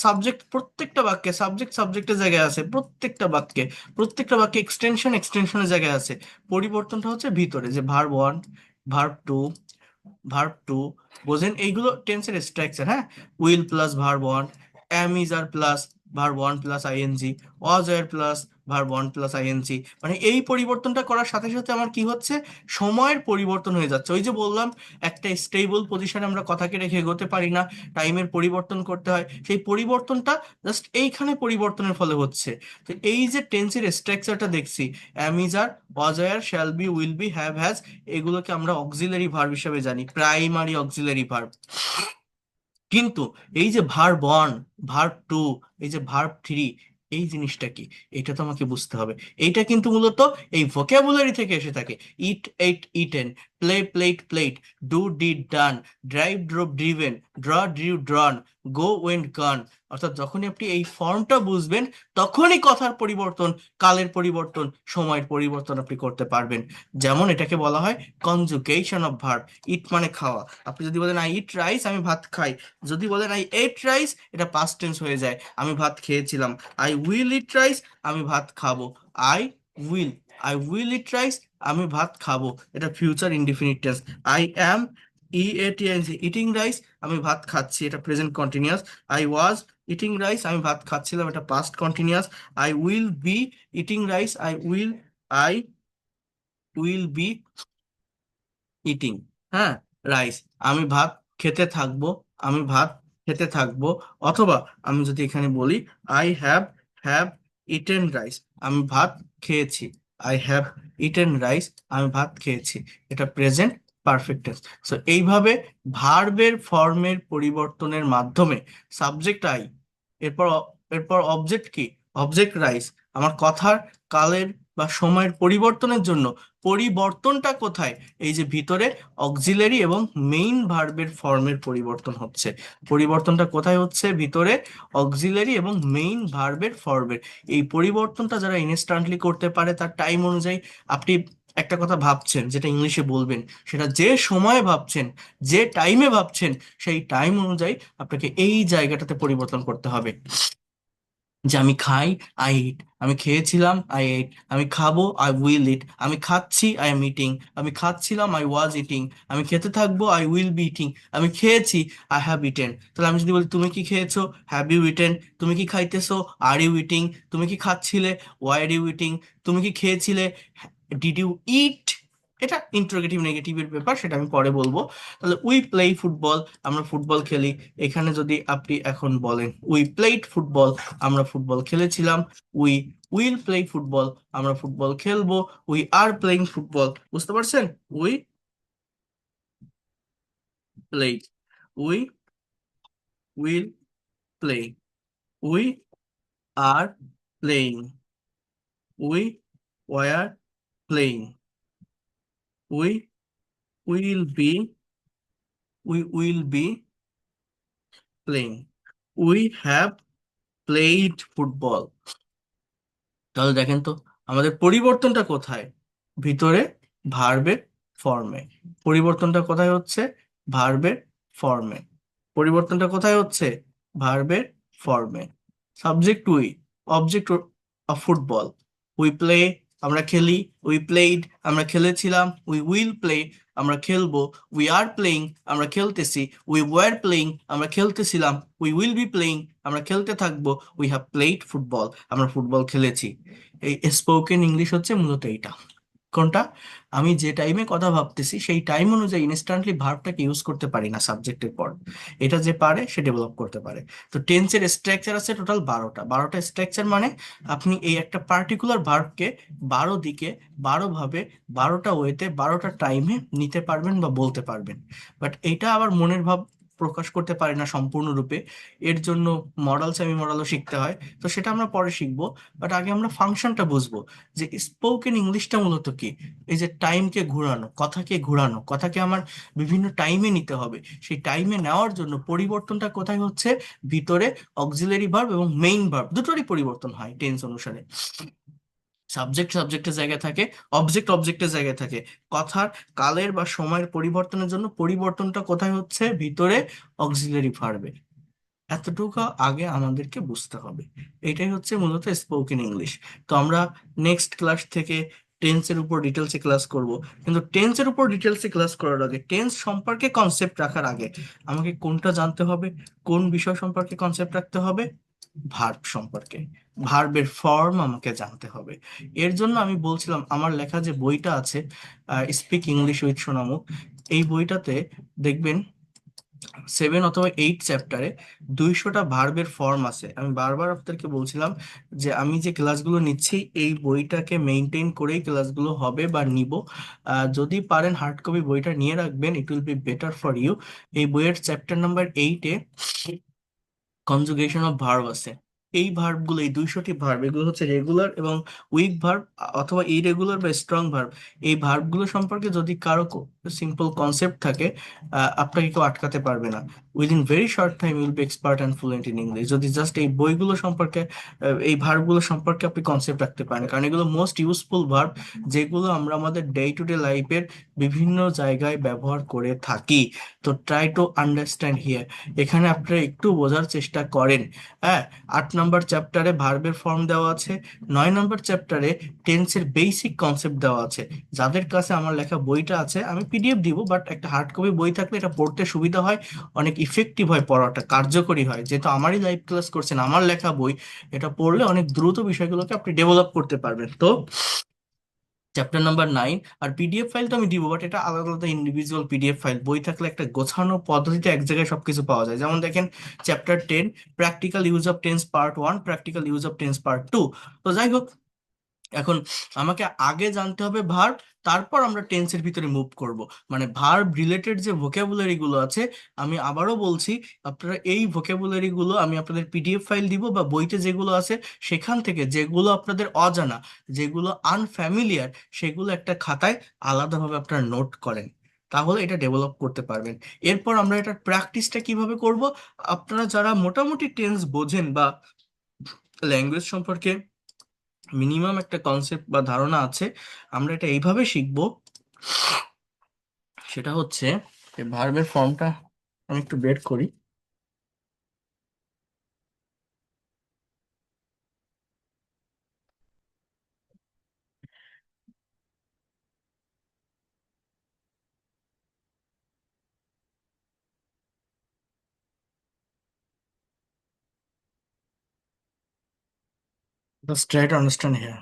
সাবজেক্ট, প্রত্যেকটা বাক্যে সাবজেক্ট সাবজেক্টের জায়গায় আছে, প্রত্যেকটা বাক্যে এক্সটেনশন এক্সটেনশনের জায়গায় আছে। পরিবর্তনটা হচ্ছে ভিতরে, যে ভার্ব 1, ভার্ব 2, বোঝেন এইগুলো টেন্সের স্ট্রাকচার। হ্যাঁ, will plus verb 1, am is are plus verb 1 plus ING, was আর প্লাস ভার্ব 1 প্লাস আইএনজি। মানে এই পরিবর্তনটা করার সাথে সাথে আমার কি হচ্ছে, সময়ের পরিবর্তন হয়ে যাচ্ছে। ওই যে বললাম, একটা স্টেবল পজিশনে আমরা কথাকে রেখে এগোতে পারি না, টাইমের পরিবর্তন করতে হয়। সেই পরিবর্তনটা জাস্ট এইখানে পরিবর্তনের ফলে হচ্ছে। তো এই যে টেন্সের স্ট্রাকচারটা দেখছি, am is are, was are, shall be, will be, have has, এগুলোকে আমরা অক্সিলারি ভার্ব হিসেবে জানি, প্রাইমারি অক্সিলারি ভার্ব। কিন্তু এই যে ভার্ব 1, ভার্ব 2, এই যে ভার্ব 3, এই জিনিসটা কি, এটা তো আমাকে বুঝতে হবে। এইটা কিন্তু মূলত এই ভোকাবুলারি থেকে এসে থাকে। Eat, ate, eaten, play, played, played, do, did, done, drive, drove, driven, draw, drew, drawn, go, went, gone. অর্থাৎ যখনই আপনি এই ফর্মটা বুঝবেন, তখনই কথার পরিবর্তন, কালের পরিবর্তন, সময়ের পরিবর্তন আপনি করতে পারবেন। যেমন এটাকে বলা হয় কনজুগেশন অফ ভার্ব। ইট মানে খাওয়া, আপনি যদি বলেন আই ইট রাইস, আমি ভাত খাই। যদি বলেন আই এট রাইস, এটা পাস্ট টেন্স হয়ে যায়, আমি ভাত খেয়েছিলাম। আই উইল ইট রাইস, আমি ভাত খাবো। I will, I will eat rice, আমি ভাত খাবো, এটা future indefinite tense. I am, E A T N G, eating rice, আমি ভাত খাচ্ছি, এটা present continuous. I was, eating rice, আমি ভাত খাচ্ছিলাম, এটা past continuous. I will be eating rice, I will be eating, হ্যাঁ, রাইস। আমি ভাত খেতে থাকবো, আমি ভাত খেতে থাকবো। অথবা আমি যদি এখানে বলি আই হ্যাভ ইটেন রাইস, আমি ভাত খেয়েছি। আই হ্যাভ ইটেন রাইস, আমি ভাত খেয়েছি। এটা প্রেজেন্ট পারফেক্ট টেন্স। সো এইভাবে ভার্বের ফর্মের পরিবর্তনের মাধ্যমে সাবজেক্ট আই, এরপর এরপর অবজেক্ট কি, অবজেক্ট রাইস, আমার কথার কালের বা সময়ের পরিবর্তনের জন্য পরিবর্তনটা কোথায়, এই যে ভিতরে অক্সিলারি এবং মেইন ভার্বের ফর্মের পরিবর্তন হচ্ছে। পরিবর্তনটা কোথায় হচ্ছে, ভিতরে অক্সিলারি এবং মেইন ভার্বের ফর্মের। এই পরিবর্তনটা যারা ইনস্ট্যান্টলি করতে পারে তার টাইম অনুযায়ী, আপনি একটা কথা ভাবছেন যেটা ইংলিশে বলবেন, সেটা যে সময়ে ভাবছেন, যে টাইমে ভাবছেন, সেই টাইম অনুযায়ী আপনাকে এই জায়গাটাতে পরিবর্তন করতে হবে। যে আমি খাই, আই ইট, আমি খেয়েছিলাম, আই এট, আমি খাবো, আই উইল ইট, আমি খাচ্ছি, আই এম ইটিং, আমি খাচ্ছিলাম, আই ওয়াজ ইটিং, আমি খেতে থাকবো, আই উইল বি ইটিং, আমি খেয়েছি, আই হ্যাভ ইটেন। তাহলে আমি যদি বলি তুমি কি খেয়েছো, হ্যাভ ইউ ইটেন, তুমি কি খাইতেছো, আর ইউ ইটিং, তুমি কি খাচ্ছিলে, ওয়াই আর ইউ ইটিং, তুমি কি খেয়েছিলে, ডিড ইউ ইট। এটা ইন্টারোগেটিভ নেগেটিভের ব্যাপার, সেটা আমি পরে বলবো। তাহলে উই প্লে ফুটবল, আমরা ফুটবল খেলি। এখানে যদি আপনি এখন বলেন উই প্লেড ফুটবল, আমরা ফুটবল খেলেছিলাম। উই উইল প্লে ফুটবল, আমরা ফুটবল খেলবো। উই আর প্লেইং ফুটবল, বুঝতে পারছেন? We play, we will play, we are playing, we were playing, we will be will be playing, we have played football. তাহলে দেখেন তো আমাদের পরিবর্তনটা কোথায়, ভিতরে ভার্বের ফর্মে। পরিবর্তনটা কোথায় হচ্ছে, ভার্বের ফর্মে। পরিবর্তনটা কোথায় হচ্ছে, ভার্বের ফর্মে। Subject we, object of football. We play, আমরা খেলি। উই প্লেইড, আমরা খেলেছিলাম। উই উইল প্লে, আমরা খেলবো। উই আর প্লেইং, আমরা খেলতেছি। উই ওয়ার প্লেইং, আমরা খেলতেছিলাম। উই উইল বি প্লেইং, আমরা খেলতে থাকবো। উই হ্যাভ প্লেইড ফুটবল, আমরা ফুটবল খেলেছি। এই স্পোকেন ইংলিশ হচ্ছে মূলত এইটা। কোনটা, আমি যে টাইমে কথা ভাবতেছি সেই টাইম অনুযায়ী ইনস্ট্যান্টলি ভার্বটাকে ইউজ করতে পারি না সাবজেক্টের পর। এটা যে পারে সে ডেভেলপ করতে পারে। তো টেন্সের স্ট্রাকচার আছে টোটাল 12টা। 12টা স্ট্রাকচার মানে আপনি এই একটা পার্টিকুলার ভার্বকে 12 দিকে, 12 ভাবে, 12টা ওয়েতে, 12টা টাইমে নিতে পারবেন বা বলতে পারবেন। বাট এইটা আবার মনের ভাব প্রকাশ করতে পারে না সম্পূর্ণরূপে। এর জন্য মডাল সেমি মডালও শিখতে হয়, তো সেটা আমরা পরে শিখবো। বাট আগে আমরা ফাংশনটা বুঝবো, যে স্পোকেন ইংলিশটা মূলত কি। এই যে টাইমকে ঘোরানো, কথাকে ঘোরানো, কথাকে আমার বিভিন্ন টাইমে নিতে হবে। সেই টাইমে নেওয়ার জন্য পরিবর্তনটা কোথায় হচ্ছে, ভিতরে অক্সিলারি ভার্ব এবং মেইন ভার্ব দুটোরই পরিবর্তন হয় টেন্স অনুসারে। সাবজেক্ট সাবজেক্টের জায়গায় থাকে, অবজেক্ট অবজেক্টের জায়গায় থাকে। কথার কালের বা সময়ের পরিবর্তনের জন্য পরিবর্তনটা কোথায় হচ্ছে, ভিতরে অক্সিলারি ভার্বে। এতটুকু আগে আমাদেরকে বুঝতে হবে। এটাই হচ্ছে মূলত স্পোকেন ইংলিশ। তো আমরা নেক্সট ক্লাস থেকে টেন্সের উপর ডিটেলসে ক্লাস করব। কিন্তু টেন্সের উপর ডিটেলসে ক্লাস করার আগে, টেন্স সম্পর্কে কনসেপ্ট রাখার আগে আমাকে কোনটা জানতে হবে, কোন বিষয় সম্পর্কে কনসেপ্ট রাখতে হবে, ভার্ব সম্পর্কে। ভার্বের ফর্ম আমাকে জানতে হবে। এর জন্য আমি বলছিলাম আমার লেখা যে বইটা আছে, স্পিক ইংলিশ উইথ সোনামুখ, এই বইটাতে দেখবেন 7 অথবা 8 চ্যাপ্টারে 200টা ভার্বের ফর্ম আছে। আমি বারবার আপনাদেরকে বলছিলাম যে আমি যে ক্লাসগুলো নিচ্ছি এই বইটাকে মেনটেন করেই ক্লাসগুলো হবে বা নিব। যদি পারেন হার্ড কপি বইটা নিয়ে রাখবেন, it will be better for you. এই বইয়ের চ্যাপ্টার নাম্বার 8-এ কনজুগেশন অফ ভার্ব আছে। এই ভার্বগুলো, এই 200টি ভার্ব, এগুলো হচ্ছে রেগুলার এবং উইক ভার্ব অথবা ইরেগুলার বা স্ট্রং ভার্ব। এই ভার্বগুলো সম্পর্কে যদি কারো সিম্পল কনসেপ্ট থাকে, আপনাকে কেউ আটকাতে পারবে না। Within very short time you'll be expert and fluent in English, যদি জাস্ট এই বইগুলো সম্পর্কে, এই ভার্বগুলো সম্পর্কে আপনি কনসেপ্ট রাখতে পারেন। কারণ এগুলো মোস্ট ইউজফুল ভার্ব, যেগুলো আমরা আমাদের ডে টু ডে লাইফের বিভিন্ন জায়গায় ব্যবহার করে থাকি। তো ট্রাই টু আন্ডারস্ট্যান্ড হিয়ার, এখানে আপনারা একটু বোঝার চেষ্টা করেন। হ্যাঁ, 8 নম্বর চ্যাপ্টারে ভার্বের ফর্ম দেওয়া আছে, 9 নম্বর চ্যাপ্টারে টেন্সের বেসিক কনসেপ্ট দেওয়া আছে। যাদের কাছে আমার লেখা বইটা আছে আমি পিডিএফ দিব, বাট একটা হার্ড কপি বই থাকলে এটা পড়তে সুবিধা হয়, অনেক ইফেক্টিভ হয়, পড়াটা কার্যকরী হয়। যেহেতু আমারই লাইভ ক্লাস করছেন, আমার লেখা বই, এটা পড়লে অনেক দ্রুত বিষয়গুলোকে আপনি ডেভেলপ করতে পারবেন। তো চ্যাপ্টার নাম্বার 9, আর পিডিএফ ফাইল তো আমি দিব, বাট এটা আলাদা আলাদা ইন্ডিভিজুয়াল পিডিএফ ফাইল। বই থাকলে একটা গোছানো পদ্ধতিতে এক জায়গায় সবকিছু পাওয়া যায়। যেমন দেখেন, chapter 10, practical use of tense part 1, practical use of tense part 2। তো যাই হোক, এখন আমাকে আগে জানতে হবে ভার্ব, তারপর আমরা টেন্সের ভিতরে মুভ করব। মানে ভার্ব রিলেটেড যে ভোকাবুলারি গুলো আছে, আমি আবারও বলছি, আপনারা এই ভোকাবুলারি গুলো আমি আপনাদের পিডিএফ ফাইল দিব, বা বইতে যেগুলো আছে সেখান থেকে যেগুলো আপনাদের অজানা, যেগুলো আনফ্যামিলিয়ার, সেগুলো একটা খাতায় আলাদাভাবে আপনারা নোট করেন, তাহলে এটা ডেভেলপ করতে পারবেন। এরপর আমরা এটার প্র্যাকটিসটা কিভাবে করব, আপনারা যারা মোটামুটি টেন্স বোঝেন বা ল্যাঙ্গুয়েজ সম্পর্কে মিনিমাম একটা কনসেপ্ট বা ধারণা আছে, আমরা এটা এইভাবে শিখবো। সেটা হচ্ছে, এই ভার্বের ফর্মটা আমি একটু বের করি। Just try to understand here.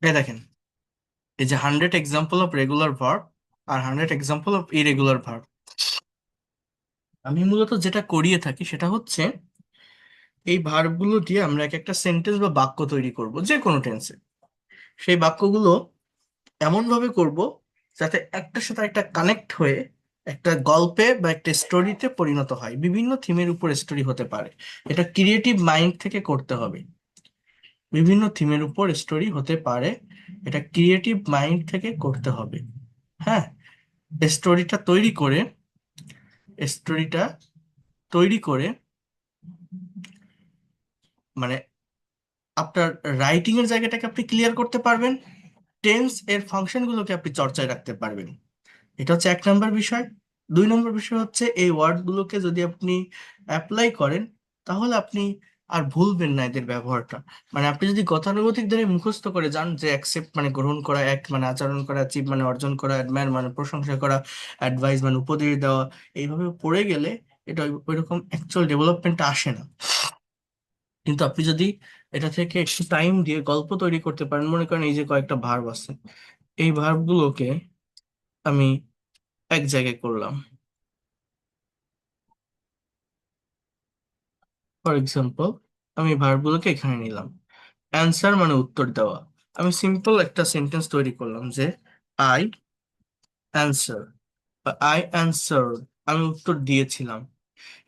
এই দেখেন, এই যে 100 এক্সাম্পল অফ রেগুলার ভার্ব আর 100 এক্সাম্পল অফ ইরেগুলার ভার্ব, আমি মূলত যেটা করিয়ে থাকি সেটা হচ্ছে, এই ভার্বগুলো দিয়ে আমরা এক একটা সেন্টেন্স বা বাক্য তৈরি করব যে কোনো টেন্সে। সেই বাক্যগুলো এমন ভাবে করব যাতে একটার সাথে একটা কানেক্ট হয়ে একটা গল্পে বা একটা স্টোরিতে পরিণত হয়। বিভিন্ন থিমের উপর স্টোরি হতে পারে, এটা ক্রিয়েটিভ মাইন্ড থেকে করতে হবে। বিভিন্ন থিমের উপর স্টোরি হতে পারে, এটা ক্রিয়েটিভ মাইন্ড থেকে করতে হবে। হ্যাঁ, স্টোরিটা তৈরি করে, স্টোরিটা তৈরি করে মানে আপনার রাইটিং এর জায়গাটাকে আপনি ক্লিয়ার করতে পারবেন, টেন্স এর ফাংশন গুলোকে আপনি চর্চায় রাখতে পারবেন। এটা হচ্ছে 1 নম্বর বিষয়। 2 নম্বর বিষয় হচ্ছে, এই ওয়ার্ড গুলোকে যদি আপনি অ্যাপ্লাই করেন, তাহলে আপনি আর ভুলবেন না এদের ব্যবহারটা। মানে আপনি যদি গতানুগতিক ধরে মুখস্থ করে যান, যে অ্যাকসেপ্ট মানে গ্রহণ করা, অ্যাক্ট মানে আচরণ করা, অ্যাচিভ মানে অর্জন করা, অ্যাডমায়ার মানে প্রশংসা করা, অ্যাডভাইস মানে উপদেশ দেওয়া, এইভাবে পড়ে গেলে এটা ওইরকম অ্যাকচুয়াল ডেভেলপমেন্টটা আসে না। কিন্তু আপনি যদি এটা থেকে একটু টাইম দিয়ে গল্প তৈরি করতে পারেন, মনে করেন এই যে কয়েকটা ভার্ব আছে, এই ভার্ব গুলোকে আমি এক জায়গায় করলাম। ফর এক্সাম্পল, আমি ভার্বগুলোকে এখানে নিলাম। অ্যান্সার মানে উত্তর দেওয়া, আমি সিম্পল একটা সেন্টেন্স তৈরি করলাম যে আই অ্যান্সার, বা আই অ্যান্সার, আমি উত্তর দিয়েছিলাম।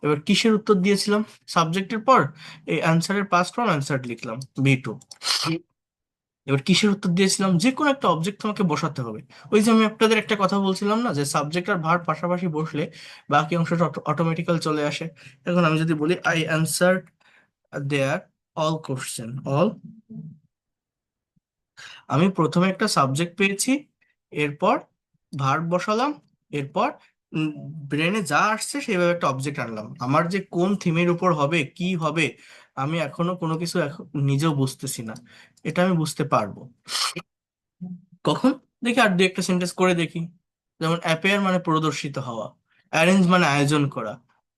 এবার কিসের উত্তর দিয়েছিলাম? সাবজেক্টের পর এই অ্যান্সারের পাস্ট ফর্ম অ্যান্সার লিখলাম, V2। এবার কিসের উত্তর দিয়েছিলাম? যে কোনো একটা অবজেক্ট তোমাকে বসাতে হবে। ওই যে আমি আপনাদের একটা কথা বলছিলাম না, যে সাবজেক্ট আর ভার্ব পাশাপাশি বসলে বাকি অংশটা অটোমেটিক্যাল চলে আসে। এখন আমি যদি বলি I answer their all question, all, আমি প্রথমে একটা সাবজেক্ট পেয়েছি, এরপর ভার্ব বসালাম, এরপর ব্রেনে যা আসছে সেইভাবে একটা অবজেক্ট আনলাম। আমার যে কোন থিমের উপর হবে, কি হবে, আমি এখনো কোনো কিছু নিজেও বুঝতেছি না, এটা আমি বুঝতে পারবো কখন? দেখি আর দুই একটা সেন্টেন্স করে দেখি। যেমন অ্যাপেয়ার মানে প্রদর্শিত হওয়া, অ্যারেঞ্জ মানে আয়োজন করা,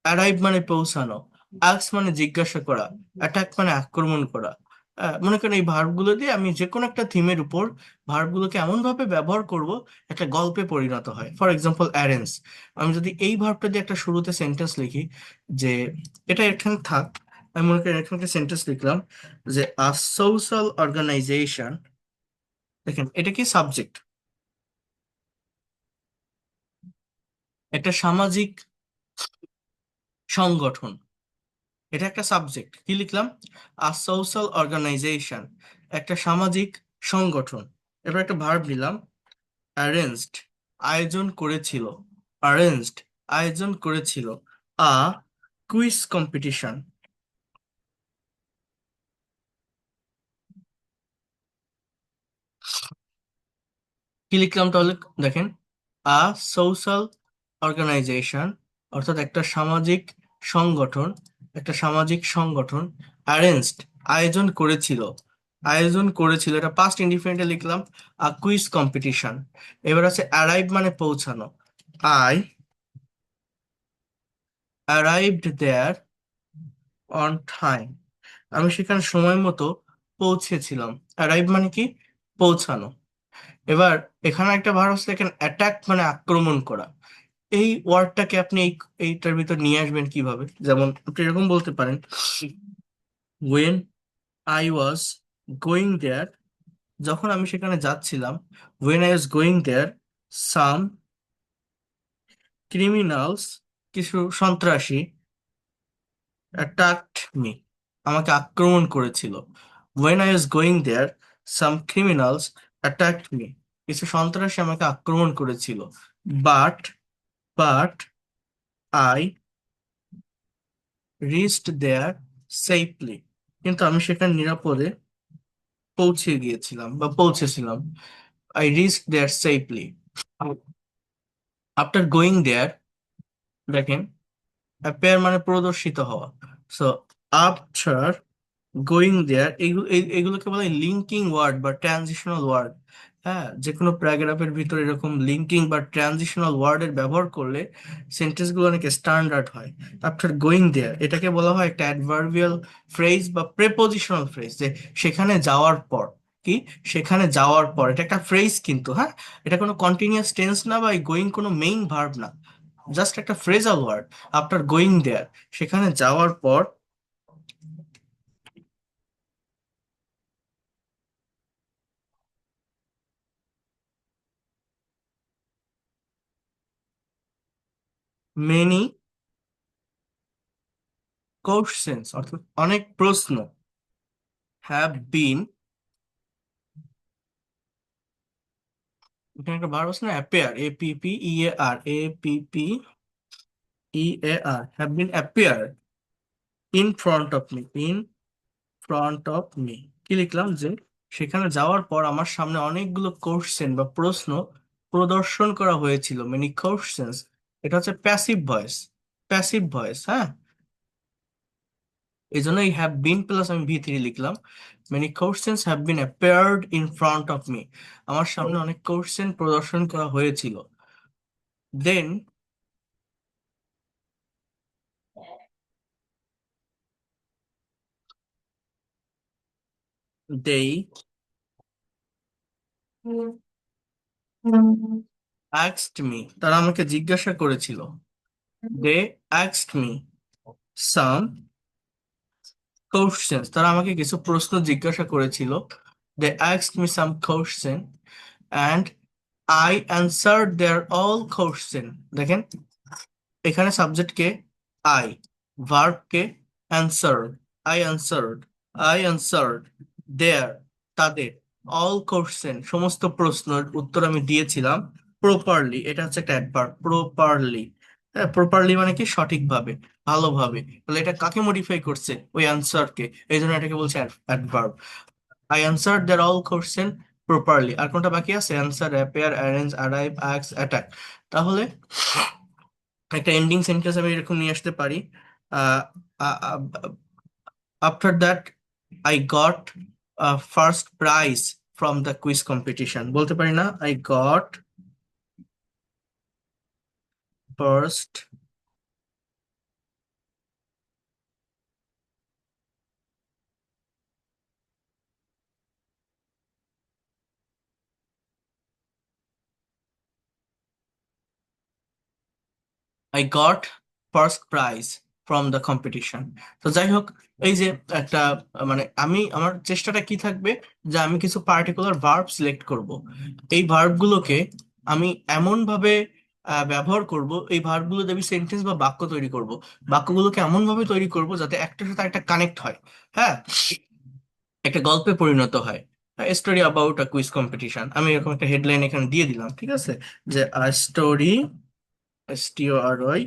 অ্যারাইভ মানে পৌঁছানো, আস্ক মানে জিজ্ঞাসা করা, অ্যাটাক মানে আক্রমণ করা। মনে করেন এই ভার্বগুলো দিয়ে আমি যে কোনো একটা থিমের উপর ভার্বগুলোকে এমন ভাবে ব্যবহার করব একটা গল্পে পরিণত হয়। ফর এক্সাম্পল অ্যারেঞ্জ, আমি যদি এই ভার্বটা দিয়ে একটা শুরুতে সেন্টেন্স লিখি, যে এটা এখানে থাক, আমি মনে করি এখানে একটা সেন্টেন্স লিখলাম যে আ সোশ্যাল অর্গানাইজেশন, দেখেন এটা কি সাবজেক্ট, একটা সামাজিক সংগঠন, এটা একটা সাবজেক্ট। কি লিখলাম? আ সোশ্যাল অর্গানাইজেশন, একটা সামাজিক সংগঠন। এবার একটা ভার্ব নিলাম, অ্যারেঞ্জড, আয়োজন করেছিল, অ্যারেঞ্জড, আয়োজন করেছিল, আ কুইজ কম্পিটিশন। কি কি লিখলাম তাহলে দেখেন, আ সোশ্যাল অর্গানাইজেশন অর্থাৎ একটা সামাজিক সংগঠন অ্যারেঞ্জড আয়োজন করেছিল এটা পাস্ট ইনডিফিনিটে লিখলাম কুইজ কম্পিটিশন। এবার আছে অ্যারাইভ মানে পৌঁছানো, I arrived there on time, আমি সেখানে সময় মতো পৌঁছেছিলাম। অ্যারাইভ মানে কি, পৌঁছানো। এবার এখানে একটা ভার্ব আছে দেখেন, অ্যাটাক মানে আক্রমণ করা। এই ওয়ার্ডটাকে আপনি এইটার ভিতর নিয়ে আসবেন কিভাবে, যেমন আপনি এরকম বলতে পারেন, when I was going there, যখন আমি সেখানে যাচ্ছিলাম, when I was going there some criminals, কিছু সন্ত্রাসী অ্যাটাকড মি, আমাকে আক্রমণ করেছিল। When I was going there some criminals attacked me, কিছু সন্ত্রাসী আমাকে আক্রমণ করেছিল। But but I reached there safely, কিন্তু আমি সেখানে নিরাপদে পৌঁছে গিয়েছিলাম বা পৌঁছেছিলাম। I reached there safely. After going there দেখেন, অ্যাপিয়ার মানে প্রদর্শিত হওয়া। সো আফটার গোয়িং দেয়ার, এগুলোকে বলা হয় লিঙ্কিং ওয়ার্ড বা ট্রানজিশনাল ওয়ার্ড। হ্যাঁ, যে কোনো প্যারাগ্রাফের ভিতরে এরকম লিঙ্কিং বা ট্রানজিশনাল ওয়ার্ডের ব্যবহার করলে সেন্টেন্সগুলো অনেক স্ট্যান্ডার্ড হয়। আফটার গোয়িং দেয়ার এটাকে বলা হয় একটা অ্যাডভার্বিয়াল ফ্রেজ বা প্রেপোজিশনাল ফ্রেজ, যে সেখানে যাওয়ার পর। কি, সেখানে যাওয়ার পর, এটা একটা ফ্রেজ কিন্তু, হ্যাঁ, এটা কোনো কন্টিনিউয়াস টেন্স না বা গোয়িং কোনো মেইন ভার্ব না, জাস্ট একটা phrasal word. After going there, সেখানে যাওয়ার পর, মেনি কোশ্চেন্স অর্থাৎ অনেক প্রশ্ন, হ্যাভ বিন, এখানে একটা ভার্ব আছে না, appear, APPEAR, have been appear in front of me, in front of me. কি লিখলাম, যে সেখানে যাওয়ার পর আমার সামনে অনেকগুলো কোশ্চেন বা প্রশ্ন প্রদর্শন করা হয়েছিল, মেনি কোশ্চেন্স। এটা হচ্ছে প্যাসিভ ভয়েস, হ্যাঁ, এই জন্য এই হ্যাভ বিন প্লাস আমি V3 লিখলাম। Many questions have been appeared in front of me, আমার সামনে অনেক কোশ্চেন প্রদর্শন করা হয়েছিল। দেন দেই আস্কড মি, তারা আমাকে জিজ্ঞাসা করেছিল। They asked me some questions, তারা আমাকে কিছু প্রশ্ন জিজ্ঞাসা করেছিল। They asked me some question and I answered their all question. দেখেন, এখানে সাবজেক্ট কে আই, ভার্ব কে অ্যান্সার্ড, আই অ্যান্সার্ড দেয়ার, তাদের, অল কোশ্চেন, সমস্ত প্রশ্নের উত্তর আমি দিয়েছিলাম প্রপারলি। এটা হচ্ছে একটা অ্যাডভার্ব, প্রপারলি। হ্যাঁ, প্রপারলি মানে কি, সঠিকভাবে, ভালোভাবে। তাহলে এটা কাকে মডিফাই করছে, ওই অ্যান্সার কে, এই জন্য এটাকে বলছে adverb. I answered their all question properly. আর কোনটা বাকি আছে, answer, appear, arrange, arrive, ask, attack. তাহলে একটা এন্ডিং সেন্টেন্স আমি এরকম নিয়ে আসতে পারি, after that I got first prize from the quiz competition, বলতে পারি না, I got first I got first prize from the competition. তো যাই হোক, এই যে একটা মানে আমি আমার চেষ্টাটা কি থাকবে, যে আমি কিছু পার্টিকুলার ভার্ব সিলেক্ট করব। এই ভার্বগুলোকে আমি এমন ভাবে ব্যবহার করব, এই ভার্বগুলো দিয়ে আমি সেন্টেন্স বা বাক্য তৈরি করব। বাক্যগুলোকে এমন ভাবে তৈরি করব যাতে একটার সাথে একটা কানেক্ট হয়, হ্যাঁ, একটা গল্পে পরিণত হয়। Story about a quiz competition, আমি এরকম একটা হেডলাইন এখানে দিয়ে দিলাম, ঠিক আছে, যে a story, STORY,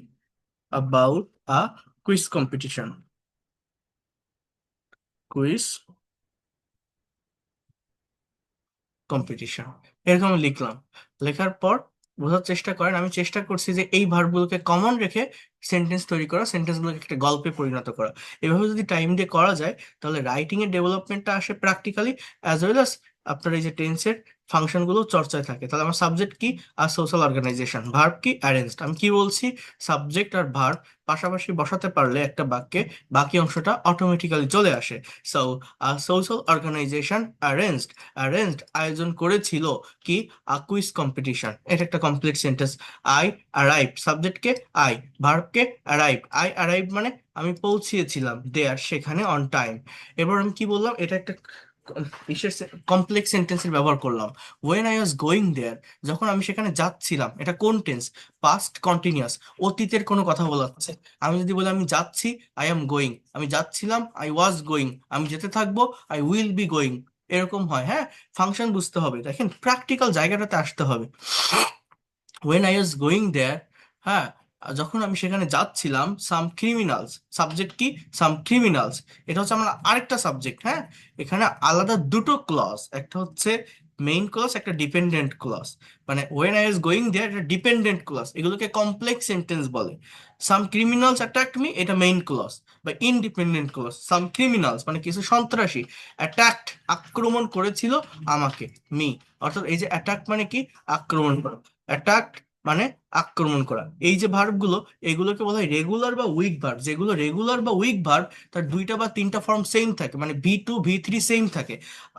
about a quiz competition, quiz competition, এরকম আমি লিখলাম। লেখার পর বোঝার চেষ্টা করেন, আমি চেষ্টা করছি যে এই ভার্বগুলোকে কমন রেখে সেন্টেন্স তৈরি করা, সেন্টেন্সগুলোকে একটা গল্পে পরিণত করা। এভাবে যদি টাইম দিয়ে করা যায় তাহলে রাইটিং এর ডেভেলপমেন্টটা আসে প্র্যাকটিক্যালি, অ্যাজ ওয়েল অ্যাজ আপনার এই যে টেন্সের ফাংশনগুলো চর্চায় থাকে। তাহলে আমার সাবজেক্ট কি আর সোশ্যাল অর্গানাইজেশন, ভার্ব কি অ্যারেঞ্জড। আমি কি বলছি, সাবজেক্ট আর ভার্ব পাশাপাশি বসাতে পারলে একটা বাক্যে বাকি অংশটা অটোমেটিক্যালি চলে আসে। So social organisation arranged, arranged আয়োজন করেছিল কি কুইজ কম্পিটিশন। এটা একটা কমপ্লিট সেন্টেন্স। আই অ্যারাইভ, সাবজেক্টকে আই, ভার্বকে অ্যারাইভ। আই অ্যারাইভ মানে আমি পৌঁছিয়েছিলাম দেয়ার, সেখানে অন টাইম। এবার আমি কি বললাম, এটা একটা বিশেষ কমপ্লেক্স সেন্টেন্সের ব্যবহার করলাম। When I was going there, যখন আমি সেখানে যাচ্ছিলাম। এটা কোন টেন্স, পাস্ট কন্টিনিউয়াস, অতীতের কোনো কথা বলা হচ্ছে। আমি যদি বলি আমি যাচ্ছি, আই এম গোয়িং। আমি যাচ্ছিলাম, আই ওয়াজ গোয়িং। আমি যেতে থাকবো, আই উইল বি গোয়িং। এরকম হয়, হ্যাঁ। ফাংশন বুঝতে হবে, দেখেন প্র্যাকটিক্যাল জায়গাটাতে আসতে হবে। When I was going there, হ্যাঁ, যখন আমি সেখানে যাচ্ছিলাম, সাম ক্রিমিনালস, সাবজেক্ট কি সাম ক্রিমিনালস। এটা হচ্ছে আমার আরেকটা সাবজেক্ট, হ্যাঁ। এখানে আলাদা দুটো ক্লজ, একটা হচ্ছে মেইন ক্লজ, একটা ডিপেন্ডেন্ট ক্লজ। মানে when I was going there এটা ডিপেন্ডেন্ট ক্লজ, এগুলোকে কমপ্লেক্স সেন্টেন্স বলে। সাম ক্রিমিনালস অ্যাটাকড মি, এটা মেইন ক্লজ বা ইনডিপেন্ডেন্ট ক্লজ। সাম ক্রিমিনালস মানে কিছু সন্ত্রাসী অ্যাটাকড, আক্রমণ করেছিল আমাকে, মি। অর্থাৎ এই যে অ্যাটাক মানে কি, আক্রমণ করা। অ্যাটাক মানে আক্রমণ করা। এই যে ভার্ব গুলো, এগুলোকে বলা হয় রেগুলার বা উইক ভার্ব। যেগুলো রেগুলার বা উইক ভার্ব তার দুইটা বা তিনটা ফর্ম সেম থাকে, মানে V2 V3 সেম থাকে।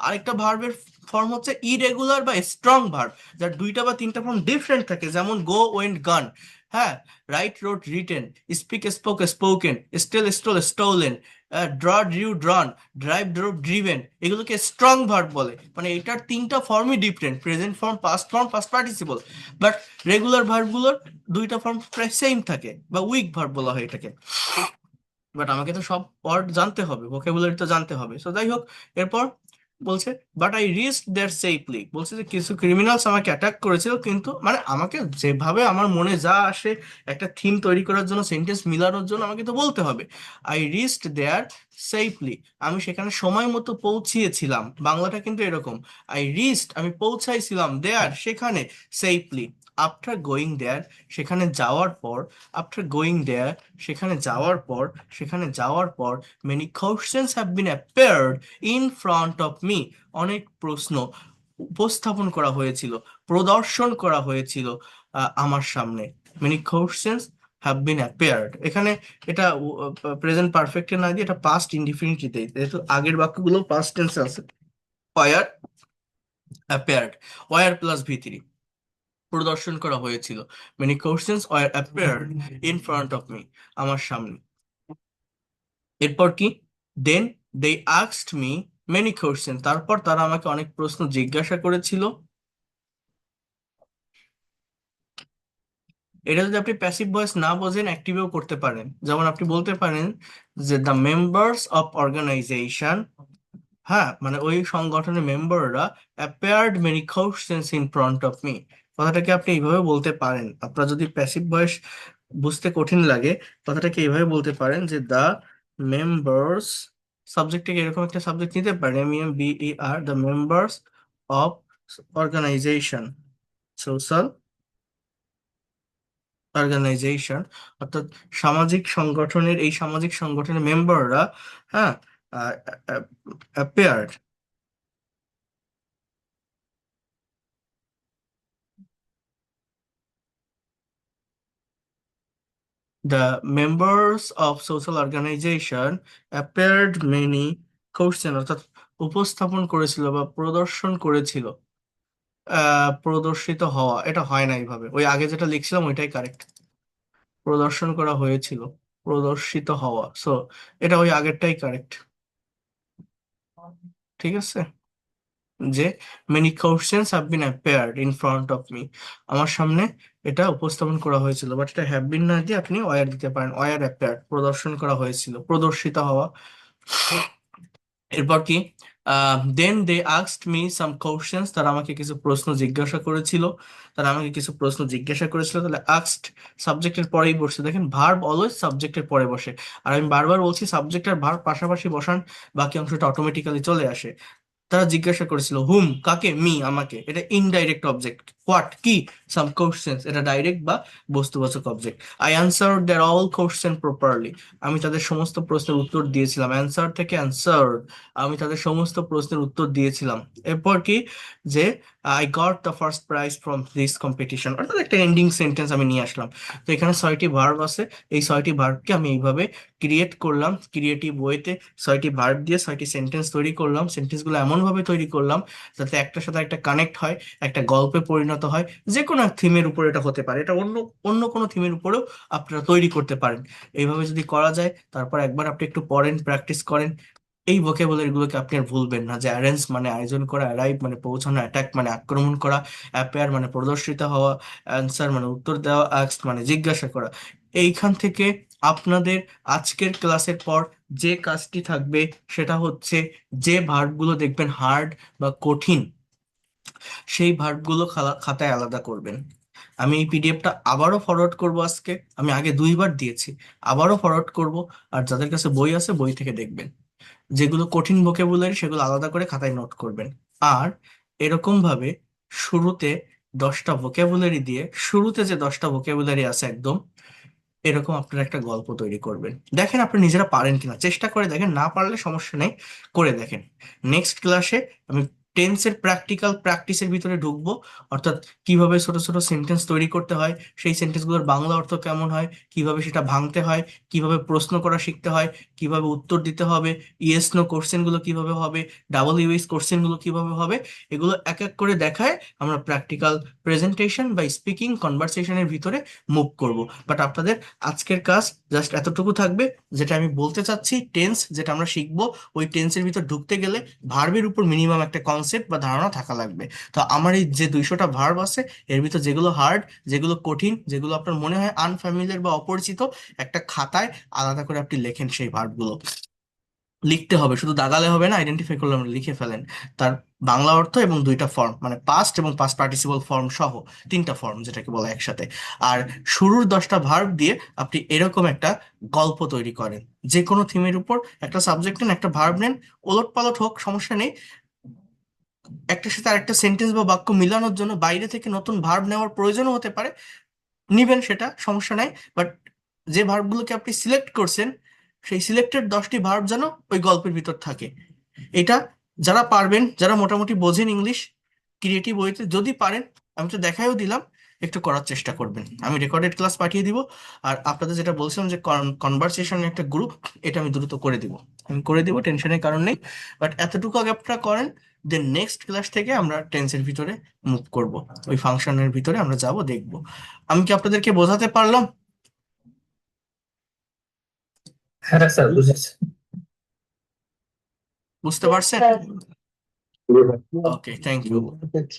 আরেকটা ভার্বের ফর্ম হচ্ছে ইরেগুলার বা স্ট্রং ভার্ব, যার দুইটা বা তিনটা ফর্ম ডিফারেন্ট থাকে, যেমন গো ওয়েন্ট গান, হ্যাঁ। Write wrote written, speak spoke spoken, steal stole stolen, draw drew drawn, drive drove driven. এগুলোকে স্ট্রং ভার্ব বলে। মানে এটার তিনটা ফর্মই different, present form, past form, past participle. But regular ভার্বগুলোর দুইটা ফর্ম প্রায় সেম থাকে, বা উইক ভার্ব বলা হয় এটাকে। বাট আমাকে তো সব ওয়ার্ড জানতে হবে, ভোকাবুলারি তো জানতে হবে। সো যাই হোক, এরপর বলছে but I risk there safely. বলছে যে কিছু ক্রিমিনালস আমাকে অ্যাটাক করেছিল, কিন্তু মানে আমাকে যেভাবে আমার মনে যা আসে একটা থিম তৈরি করার জন্য, সেন্টেন্স মিলানোর জন্য আমাকে তো বলতে হবে। আই রিস্ক দেয়ার সেফলি, আমি সেখানে সময় মতো পৌঁছিয়েছিলাম। বাংলাটা কিন্তু এরকম, আই রিস্ক আমি পৌঁছাইছিলাম, দেয়ার সেখানে, সেফলি আফটার গোয়িং দেয়ার সেখানে যাওয়ার পর, আফটার গোয়িং দেয়ার সেখানে যাওয়ার পর, সেখানে যাওয়ার পর many questions have been appeared in front of me, অনেক প্রশ্ন উপস্থাপন করা হয়েছিল, প্রদর্শন করা হয়েছিল আমার সামনে। Many questions have been appeared, এখানে এটা প্রেজেন্ট পারফেক্টে না দিয়ে এটা পাস্ট ইনডিফিনিটিতে, যেহেতু আগের বাক্যগুলো পাস্ট টেন্সে আছে। War appeared, were plus V3, প্রদর্শন করা হয়েছিল। Many questions were appeared in front of me, আমার সামনে। এরপর কি, then they asked me many question, তারপর তারা আমাকে অনেক প্রশ্ন জিজ্ঞাসা করেছিল। এটা যদি আপনি প্যাসিভ ভয়েস না বোঝেন, অ্যাক্টিভেও করতে পারেন। যেমন আপনি বলতে পারেন যে দ্য মেম্বার্স অফ অর্গানাইজেশন, হ্যাঁ, মানে ওই সংগঠনের মেম্বাররা appeared many questions in front of me. কথাটাকে আপনি এইভাবে বলতে পারেন। আপনার যদি প্যাসিভ ভয়েস বুঝতে কঠিন লাগে, কথাটাকে এইভাবে বলতে পারেন যে দ্য মেম্বার্স, সাবজেক্টটাকে এরকম একটা সাবজেক্ট নিতে পারেন, MEMBER, the members of organization, social organization, অর্থাৎ সামাজিক সংগঠনের, এই সামাজিক সংগঠনের মেম্বাররা, হ্যাঁ, appeared, the members of social organization appeared many question, অর্থাৎ উপস্থাপন করেছিল বা প্রদর্শন করেছিল। প্রদর্শিত হওয়া, এটা হয় না এইভাবে, ওই আগে যেটা লিখছিলাম ওইটাই কারেক্ট। প্রদর্শন করা হয়েছিল, প্রদর্শিত হওয়া, সো এটা ওই আগেরটাই কারেক্ট। ঠিক আছে, যে many questions have been appeared in front of me, আমার সামনে এটা উপস্থাপন করা হয়েছিল। বাট এটা হ্যাভ বিন না দিয়ে আপনি ওয়ার দিতে পারেন, ওয়ার অ্যাপিয়ার্ড, প্রদর্শন করা হয়েছিল, প্রদর্শিত হওয়া। এরপর কি, then they asked me some questions, তারা আমাকে কিছু প্রশ্ন জিজ্ঞাসা করেছিল। তারা আমাকে কিছু প্রশ্ন জিজ্ঞাসা করেছিল, তাহলে আস্কড সাবজেক্টের পরেই বসছে। দেখেন ভার্ব অলওয়েজ সাবজেক্টের পরে বসে, আর আমি বারবার বলছি সাবজেক্ট আর ভার্ব পাশাপাশি বসান, বাকি অংশটা অটোমেটিক্যালি চলে আসে। তারা জিজ্ঞাসা করেছিল হুম কাকে, মি আমাকে, এটা ইনডাইরেক্ট অবজেক্ট। হোয়াট কি, সাম কোশ্চেন্স, এটা ডাইরেক্ট বা বস্তুবাচক object. I answer their all question properly, আমি তাদের সমস্ত প্রশ্নের উত্তর দিয়েছিলাম। অ্যান্সার থেকে অ্যান্সার, আমি তাদের সমস্ত প্রশ্নের উত্তর দিয়েছিলাম। এরপর কি, যে I got the first prize from this competition, অর্থাৎ একটা এন্ডিং সেন্টেন্স আমি নিয়ে আসলাম। তো এখানে 6টি ভার্ব আছে, এই 6টি ভার্বকে আমি এইভাবে ক্রিয়েট করলাম, ক্রিয়েটিভ ওয়েতে 6টি ভার্ব দিয়ে 6টি সেন্টেন্স তৈরি করলাম। সেন্টেন্সগুলো এমনভাবে তৈরি করলাম যাতে একটার সাথে একটা কানেক্ট হয়, একটা গল্পে পরিণত হয়। যে কোনো এক থিমের উপর এটা হতে পারে, এটা অন্য অন্য কোনো থিমের উপরেও আপনারা তৈরি করতে পারেন। এইভাবে যদি করা যায়, তারপর একবার আপনি একটু পড়েন, প্র্যাকটিস করেন, এই ভোকাবুলারি গুলোকে আপনি আর ভুলবেন না। যে অ্যারেঞ্জ মানে আয়োজন করা, অ্যারাইভ মানে পৌঁছানো, অ্যাটাক মানে আক্রমণ করা, অ্যাপেয়ার মানে প্রদর্শিত হওয়া, অ্যান্সার মানে উত্তর দেওয়া, আস্ক মানে জিজ্ঞাসা করা। এইখান থেকে আপনাদের আজকের ক্লাসের পর যে কাজটি থাকবে সেটা হচ্ছে, যে ভার্বগুলো দেখবেন হার্ড বা কঠিন, সেই ভার্বগুলো খাতায় আলাদা করবেন। আমি এই পিডিএফটা আবারও ফরওয়ার্ড করব আজকে, আমি আগে 2বার দিয়েছি, আবারও ফরওয়ার্ড করব। আর যাদের কাছে বই আছে বই থেকে দেখবেন। যেগুলো কঠিন ভোকাবুলারি সেগুলো আলাদা করে খাতায় নোট করবেন। আর এরকম ভাবে শুরুতে 10টা ভোকাবুলারি দিয়ে, শুরুতে যে 10টা ভোকাবুলারি আছে একদম এরকম আপনারা একটা গল্প তৈরি করবেন। দেখেন আপনি নিজেরা পারেন কিনা, চেষ্টা করে দেখেন, না পারলে সমস্যা নেই, করে দেখেন। নেক্সট ক্লাসে আমি টেন্সের প্র্যাকটিক্যাল প্র্যাকটিসের ভিতরে ঢুকবো, অর্থাৎ কিভাবে ছোট ছোট সেন্টেন্স তৈরি করতে হয়, সেই সেন্টেন্সগুলোর বাংলা অর্থ কেমন হয়, কিভাবে সেটা ভাঙতে হয়, কিভাবে প্রশ্ন করা শিখতে হয়, কিভাবে উত্তর দিতে হবে, ইয়েস নো কোশ্চেন গুলো কিভাবে হবে, ডাবল ইউএস কোশ্চেন গুলো কিভাবে হবে, এগুলো এক এক করে দেখায় আমরা প্র্যাকটিক্যাল প্রেজেন্টেশন বা স্পিকিং কনভারসেশনের ভিতরে মুভ করব। বাট আপনাদের আজকের কাজ জাস্ট এতটুকু থাকবে, যেটা আমি বলতে চাচ্ছি, টেন্স যেটা আমরা শিখবো, ওই টেন্সের ভিতর ঢুকতে গেলে ভার্বের উপর মিনিমাম একটা কনসেপ্ট বা ধারণা থাকা লাগবে। তো আমার এই যে 200টা ভার্ব আছে, এর ভিতর যেগুলো হার্ড, যেগুলো কঠিন, যেগুলো আপনার মনে হয় আনফ্যামিলিয়ার বা অপরিচিত, একটা খাতায় আলাদা করে আপনি লেখেন। সেই ভার্বগুলো লিখতে হবে, শুধু দাগালে হবে না, আইডেন্টিফাই করলে আমরা লিখে ফেলেন তার বাংলা অর্থ এবং 2টা ফর্ম, মানে পাস্ট এবং পাস্ট পার্টিসিপল ফর্ম সহ 3টা ফর্ম যেটাকে বলে একসাথে। আর শুরুর 10টা ভার্ব দিয়ে আপনি এরকম একটা গল্প তৈরি করেন। যে কোনো থিমের উপর একটা সাবজেক্ট নেন, একটা ভার্ব নেন, ওলট পালট হোক সমস্যা নেই, একটার সাথে আরেকটা সেন্টেন্স বা বাক্য মিলানোর জন্য বাইরে থেকে নতুন ভার্ব নেওয়ার প্রয়োজনও হতে পারে, নিবেন, সেটা সমস্যা নাই। বাট যে ভার্বগুলোকে আপনি সিলেক্ট করছেন, সেই সিলেক্টেড 10টি ভার্ব যেন ওই গল্পের ভিতর থাকে। এটা যারা পারবেন, যারা মোটামুটি বোঝেন ইংলিশ, ক্রিয়েটিভ ওয়েতে যদি পারেন, আমি তো দেখাইও দিলাম, একটু করার চেষ্টা করবেন। আমি রেকর্ডেড ক্লাস পাঠিয়ে দিব। আর আপনাদের যেটা বলছিলাম যে কনভারসেশনের একটা গ্রুপ, এটা আমি দ্রুত করে দিব, আমি করে দিব, টেনশনের কারণ নেই। বাট এতটুকু আগে আপনারা করেন, দেন নেক্সট ক্লাস থেকে আমরা টেন্সের ভিতরে মুভ করব, ওই ফাংশনের ভিতরে আমরা যাব, দেখব। আমি কি আপনাদেরকে বোঝাতে পারলাম? হ্যাঁ স্যার, বুঝেছি। বুঝতে পারছেন? ওকে, থ্যাংক ইউ।